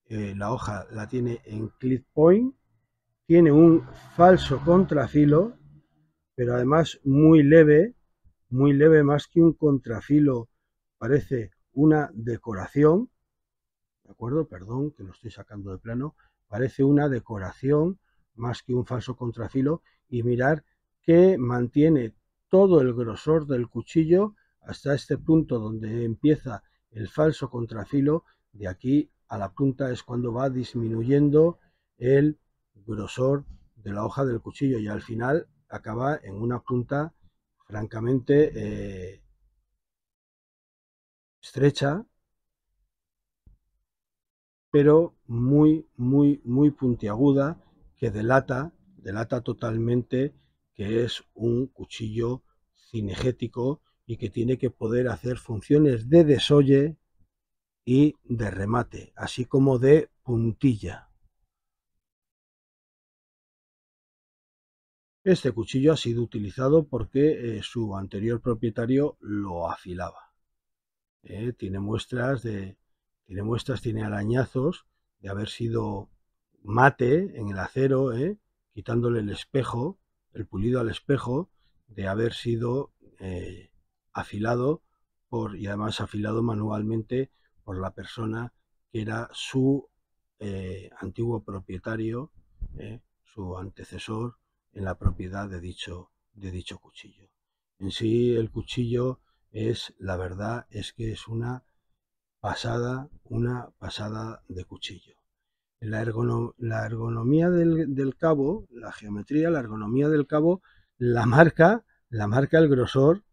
la hoja la tiene en clip point, tiene un falso contrafilo, pero además muy leve, más que un contrafilo, parece una decoración, ¿de acuerdo? Perdón, que lo estoy sacando de plano, parece una decoración más que un falso contrafilo, y mirar que mantiene todo el grosor del cuchillo hasta este punto donde empieza el falso contrafilo. De aquí a la punta es cuando va disminuyendo el grosor de la hoja del cuchillo, y al final acaba en una punta francamente estrecha, pero muy puntiaguda, que delata totalmente que es un cuchillo cinegético y que tiene que poder hacer funciones de desolle y de remate, así como de puntilla. Este cuchillo ha sido utilizado porque su anterior propietario lo afilaba. Tiene muestras, tiene arañazos de haber sido mate en el acero, quitándole el espejo, el pulido al espejo, de haber sido afilado y además afilado manualmente por la persona que era su antiguo propietario, su antecesor en la propiedad de dicho cuchillo. En sí, el cuchillo la verdad es que es una pasada de cuchillo. La ergonomía del cabo, la geometría, la ergonomía del cabo, la marca el grosor.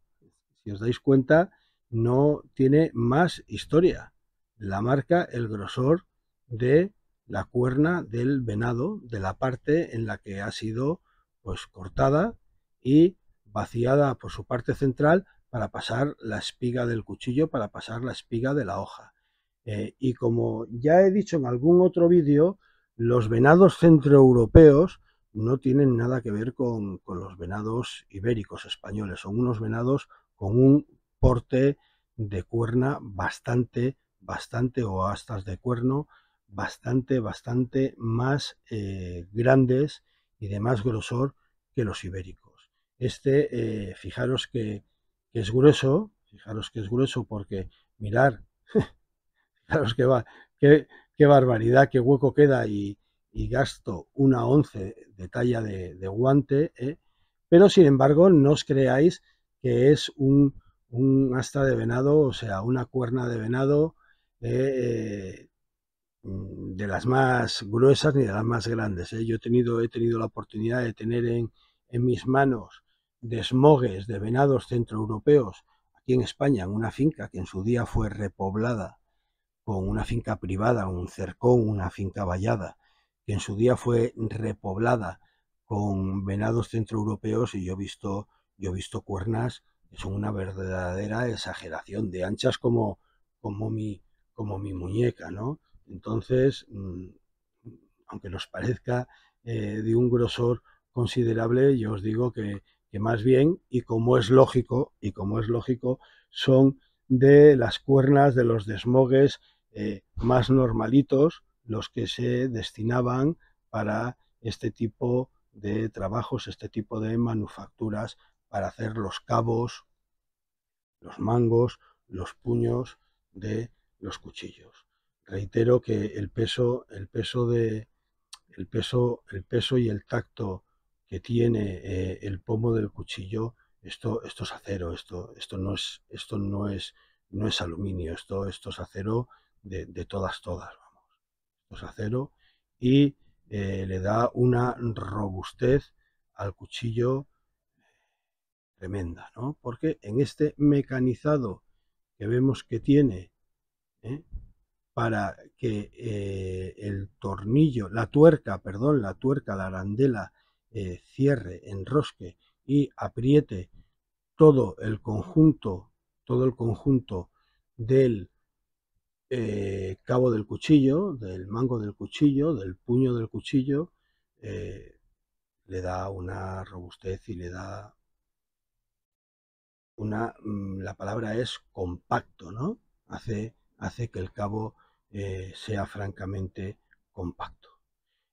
Si os dais cuenta, no tiene más historia. La marca el grosor de la cuerna del venado, de la parte en la que ha sido pues cortada y vaciada por su parte central para pasar la espiga del cuchillo, para pasar la espiga de la hoja. Y como ya he dicho en algún otro vídeo, los venados centroeuropeos no tienen nada que ver con los venados ibéricos españoles. Son unos venados con un porte de cuerna bastante, o astas de cuerno bastante más grandes y de más grosor que los ibéricos. Fijaros que es grueso, porque fijaros qué barbaridad, qué hueco queda, y gasto una 11 de talla de guante, pero sin embargo no os creáis que es un asta de venado, o sea, una cuerna de venado de las más gruesas ni de las más grandes. Yo he tenido la oportunidad de tener en mis manos desmogues de venados centroeuropeos aquí en España, en una finca que en su día fue repoblada con una finca privada, un cercón, una finca vallada, que en su día fue repoblada con venados centroeuropeos, y yo he visto yo he visto cuernas que son una verdadera exageración, de anchas como mi muñeca, ¿no? Entonces, aunque nos parezca de un grosor considerable, yo os digo que más bien, y como es lógico, son de las cuernas de los desmogues más normalitos, los que se destinaban para este tipo de trabajos, este tipo de manufacturas, para hacer los cabos, los mangos, los puños de los cuchillos. Reitero que el peso y el tacto que tiene el pomo del cuchillo, esto es acero, esto no es aluminio, esto es acero de todas, vamos. Esto es acero y le da una robustez al cuchillo tremenda, ¿no? Porque en este mecanizado que vemos que tiene, ¿eh? Para que el tornillo, la arandela, cierre, enrosque y apriete todo el conjunto, del cabo del cuchillo, del mango del cuchillo, del puño del cuchillo, le da una robustez y le da la palabra es compacto, ¿no? Hace que el cabo sea francamente compacto.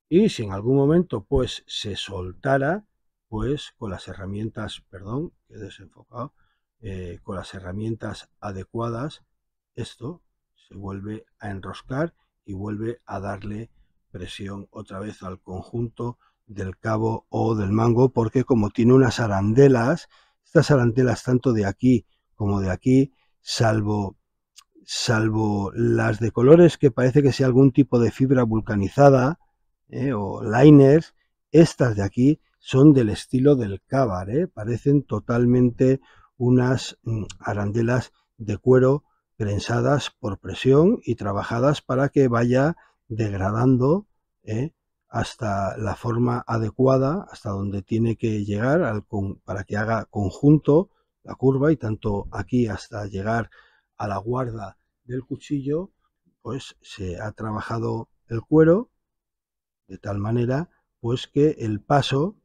Y si en algún momento pues se soltara, pues con las herramientas, perdón, que he desenfocado, con las herramientas adecuadas, esto se vuelve a enroscar y vuelve a darle presión otra vez al conjunto del cabo o del mango, porque como tiene unas arandelas, estas arandelas tanto de aquí como de aquí, salvo las de colores que parece que sea algún tipo de fibra vulcanizada, o liners, estas de aquí son del estilo del Cabar, parecen totalmente unas arandelas de cuero prensadas por presión y trabajadas para que vaya degradando hasta la forma adecuada, hasta donde tiene que llegar para que haga conjunto la curva, y tanto aquí hasta llegar a la guarda del cuchillo, pues se ha trabajado el cuero de tal manera pues que el paso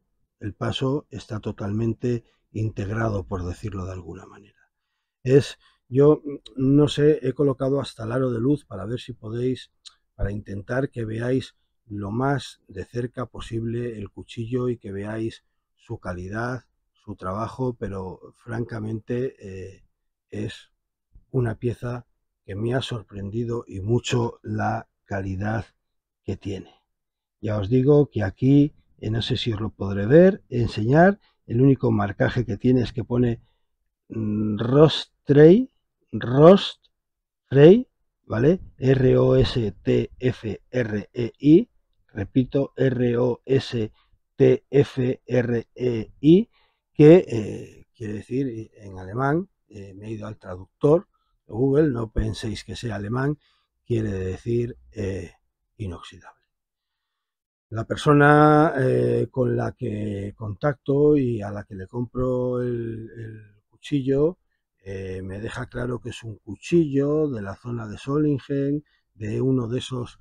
está totalmente integrado, por decirlo de alguna manera. Yo no sé, he colocado hasta el aro de luz para ver si podéis, para intentar que veáis lo más de cerca posible el cuchillo y que veáis su calidad, su trabajo, pero francamente es una pieza que me ha sorprendido y mucho la calidad que tiene. Ya os digo que aquí, no sé si os lo podré enseñar, el único marcaje que tiene es que pone Rost Frey, ¿vale? Rostfrei, repito, Rostfrei, que quiere decir en alemán, me he ido al traductor de Google, no penséis que sea alemán, quiere decir inoxidable. La persona con la que contacto y a la que le compro el cuchillo me deja claro que es un cuchillo de la zona de Solingen, de uno de esos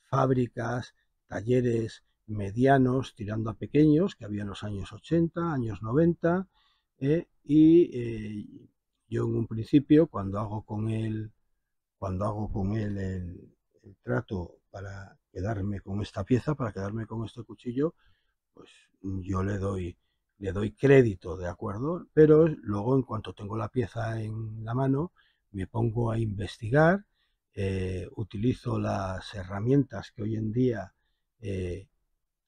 fábricas, talleres medianos tirando a pequeños que había en los años 80, años 90, y yo en un principio cuando hago con él el trato para quedarme con esta pieza, para quedarme con este cuchillo, pues yo le doy crédito, ¿de acuerdo? Pero luego, en cuanto tengo la pieza en la mano, me pongo a investigar, utilizo las herramientas que hoy en día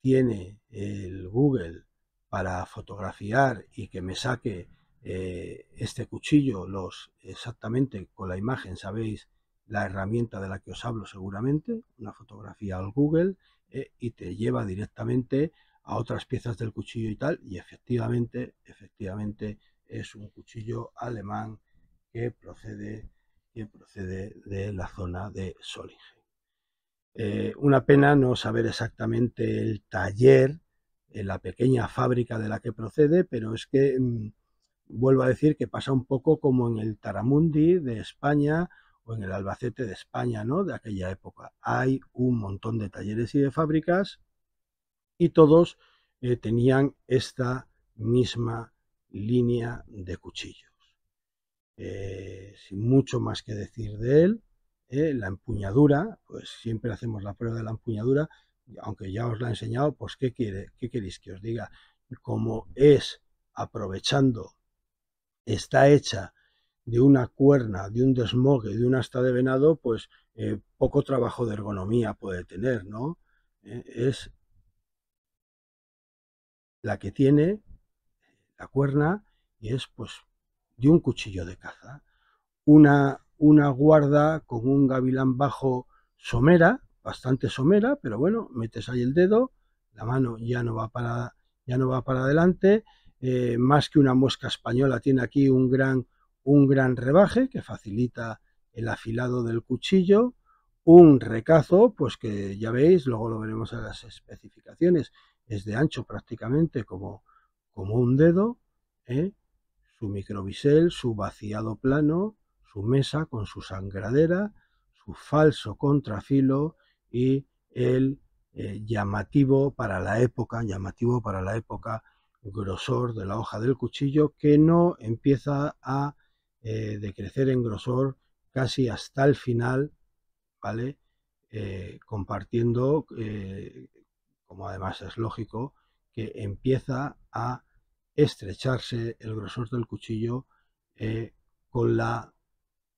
tiene el Google para fotografiar y que me saque este cuchillo, exactamente con la imagen, sabéis la herramienta de la que os hablo seguramente, una fotografía al Google, y te lleva directamente a otras piezas del cuchillo y tal, y efectivamente es un cuchillo alemán que procede de la zona de Solingen. Una pena no saber exactamente el taller, la pequeña fábrica de la que procede, pero es que vuelvo a decir que pasa un poco como en el Taramundi de España o en el Albacete de España, ¿no? De aquella época. Hay un montón de talleres y de fábricas y todos tenían esta misma línea de cuchillos. Sin mucho más que decir de él, la empuñadura, pues siempre hacemos la prueba de la empuñadura, aunque ya os la he enseñado, pues ¿qué queréis que os diga? Como es aprovechando, está hecha de una cuerna, de un desmogue, de una asta de venado, pues poco trabajo de ergonomía puede tener, ¿no? Es la que tiene la cuerna y es pues de un cuchillo de caza. Una guarda con un gavilán bajo somera, bastante somera, pero bueno, metes ahí el dedo, la mano ya no va para adelante, más que una muesca española tiene aquí un gran rebaje que facilita el afilado del cuchillo, un recazo, pues que ya veis, luego lo veremos en las especificaciones, es de ancho prácticamente como un dedo, ¿eh? Su microbisel, su vaciado plano, su mesa con su sangradera, su falso contrafilo y el llamativo para la época grosor de la hoja del cuchillo, que no empieza a decrecer en grosor casi hasta el final, ¿vale? Compartiendo, como además es lógico, que empieza a estrecharse el grosor del cuchillo eh, con,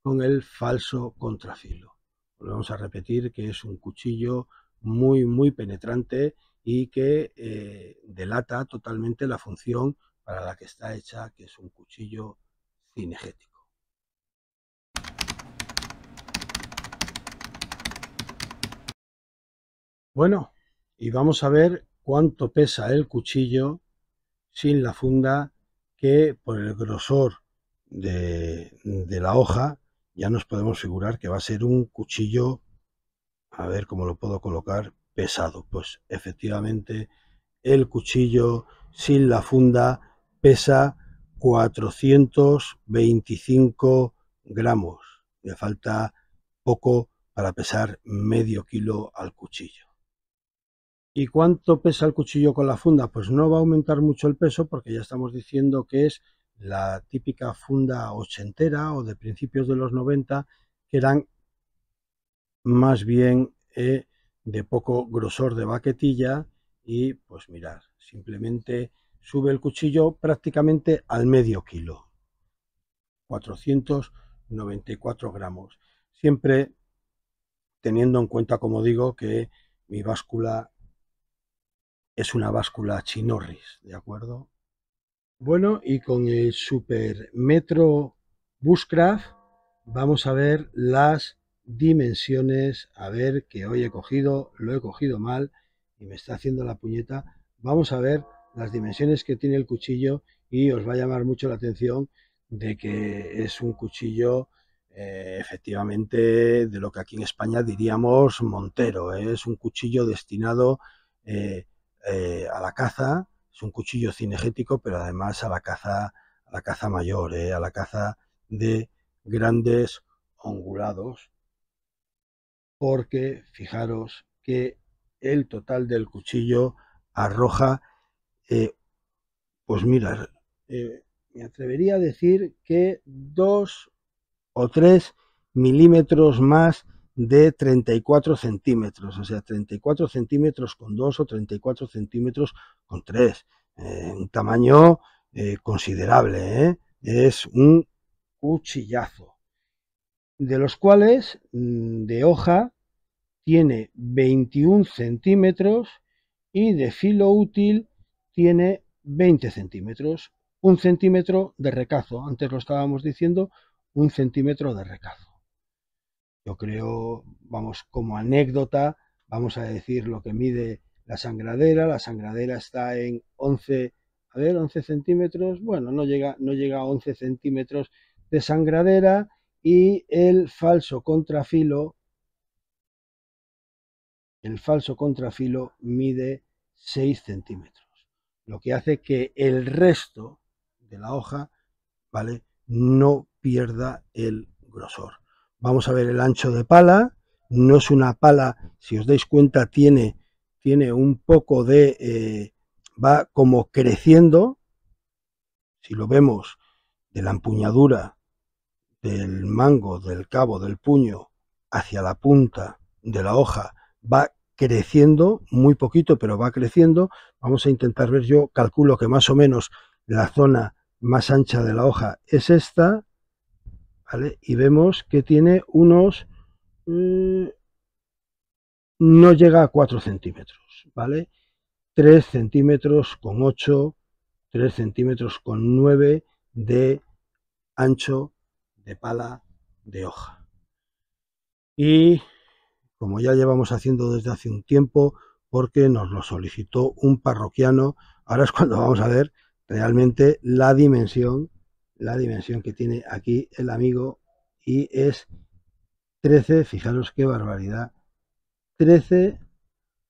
con el falso contrafilo. Volvemos a repetir que es un cuchillo muy penetrante y que delata totalmente la función para la que está hecha, que es un cuchillo cinegético. Bueno, y vamos a ver cuánto pesa el cuchillo sin la funda, que por el grosor de la hoja ya nos podemos figurar que va a ser un cuchillo, a ver cómo lo puedo colocar, pesado. Pues efectivamente el cuchillo sin la funda pesa 425 gramos. Le falta poco para pesar medio kilo al cuchillo. ¿Y cuánto pesa el cuchillo con la funda? Pues no va a aumentar mucho el peso porque ya estamos diciendo que es la típica funda ochentera o de principios de los 90, que eran más bien de poco grosor de baquetilla y pues mirar, simplemente sube el cuchillo prácticamente al medio kilo, 494 gramos. Siempre teniendo en cuenta, como digo, que mi báscula es una báscula Chinorris, ¿de acuerdo? Bueno, y con el Super Metro Bushcraft vamos a ver las dimensiones, a ver que hoy lo he cogido mal y me está haciendo la puñeta. Vamos a ver las dimensiones que tiene el cuchillo y os va a llamar mucho la atención de que es un cuchillo efectivamente de lo que aquí en España diríamos montero, es un cuchillo destinado eh, a la caza. Es un cuchillo cinegético, pero además a la caza mayor, a la caza de grandes ongulados, porque fijaros que el total del cuchillo arroja, eh, pues mira, me atrevería a decir que 2 o 3 milímetros más de 34 centímetros, o sea, 34 centímetros con 2 o 34 centímetros con 3, un tamaño considerable, es un cuchillazo, de los cuales de hoja tiene 21 centímetros y de filo útil tiene 20 centímetros, un centímetro de recazo, antes lo estábamos diciendo, un centímetro de recazo. Yo creo, vamos, como anécdota, vamos a decir lo que mide la sangradera está en 11, a ver, 11 centímetros, bueno, no llega a 11 centímetros de sangradera, y el falso contrafilo mide 6 centímetros, lo que hace que el resto de la hoja ¿vale? No pierda el grosor. Vamos a ver el ancho de pala. No es una pala, si os dais cuenta, tiene un poco de... va como creciendo. Si lo vemos de la empuñadura del mango, del cabo, del puño hacia la punta de la hoja, va creciendo muy poquito, pero va creciendo. Vamos a intentar ver, yo calculo que más o menos la zona más ancha de la hoja es esta, ¿vale? Y vemos que tiene unos... no llega a 4 centímetros, ¿vale? 3 centímetros con 8, 3 centímetros con 9 de ancho de pala de hoja. Y como ya llevamos haciendo desde hace un tiempo, porque nos lo solicitó un parroquiano, ahora es cuando vamos a ver realmente la dimensión que tiene aquí el amigo, y es 13, fijaros qué barbaridad, 13,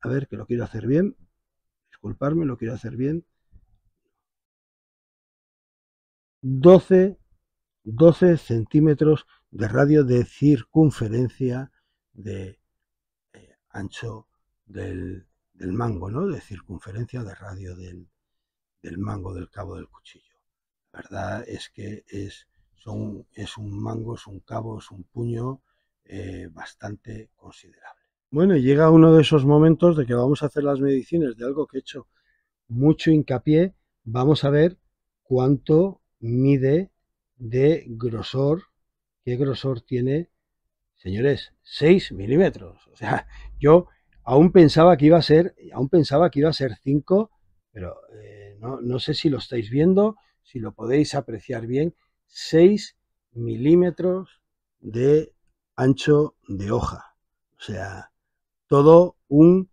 a ver que lo quiero hacer bien, disculparme, lo quiero hacer bien, 12 centímetros de radio de circunferencia de ancho del mango, ¿no? De circunferencia de radio del mango del cabo del cuchillo. La verdad es que es un mango, es un cabo, es un puño bastante considerable. Bueno, y llega uno de esos momentos de que vamos a hacer las mediciones de algo que he hecho mucho hincapié. Vamos a ver cuánto mide de grosor, qué grosor tiene, señores, 6 milímetros. O sea, yo aún pensaba que iba a ser 5, pero no sé si lo estáis viendo, si lo podéis apreciar bien. 6 milímetros de ancho de hoja. O sea, todo un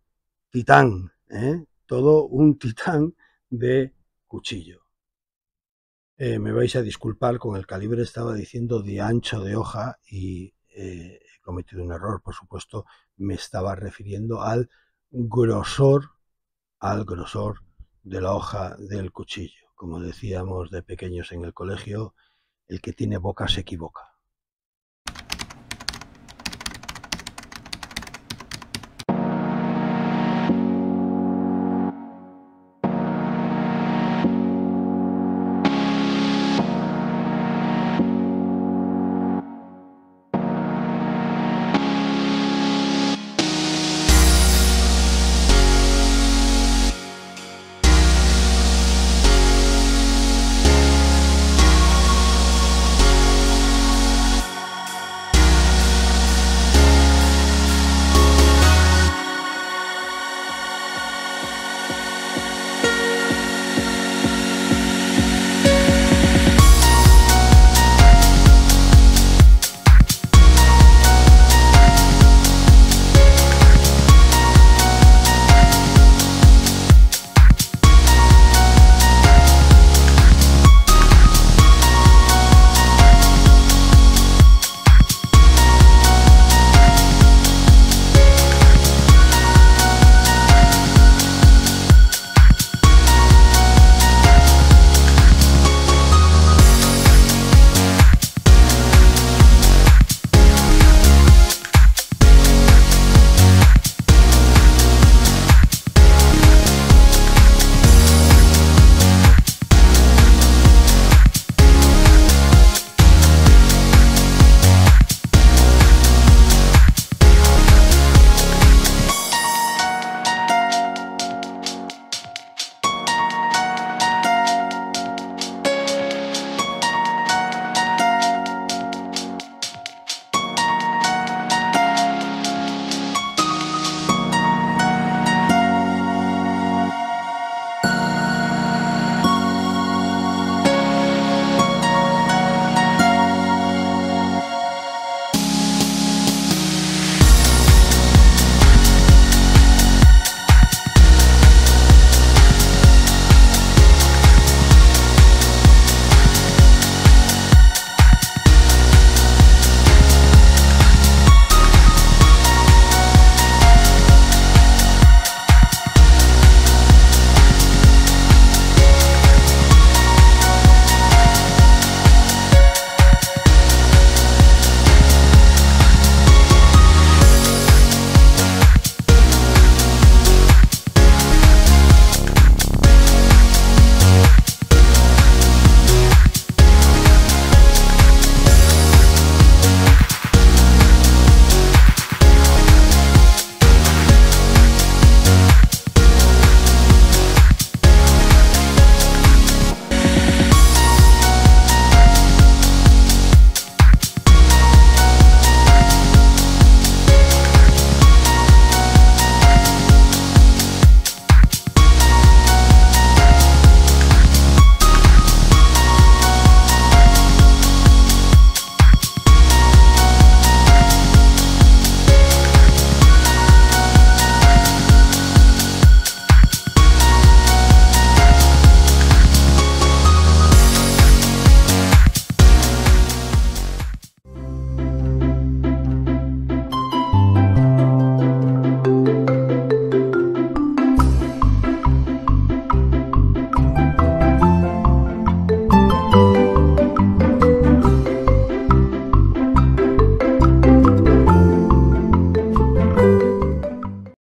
titán, ¿eh? Todo un titán de cuchillo. Me vais a disculpar, con el calibre estaba diciendo de ancho de hoja y he cometido un error. Por supuesto, me estaba refiriendo al grosor de la hoja del cuchillo. Como decíamos de pequeños en el colegio, el que tiene boca se equivoca.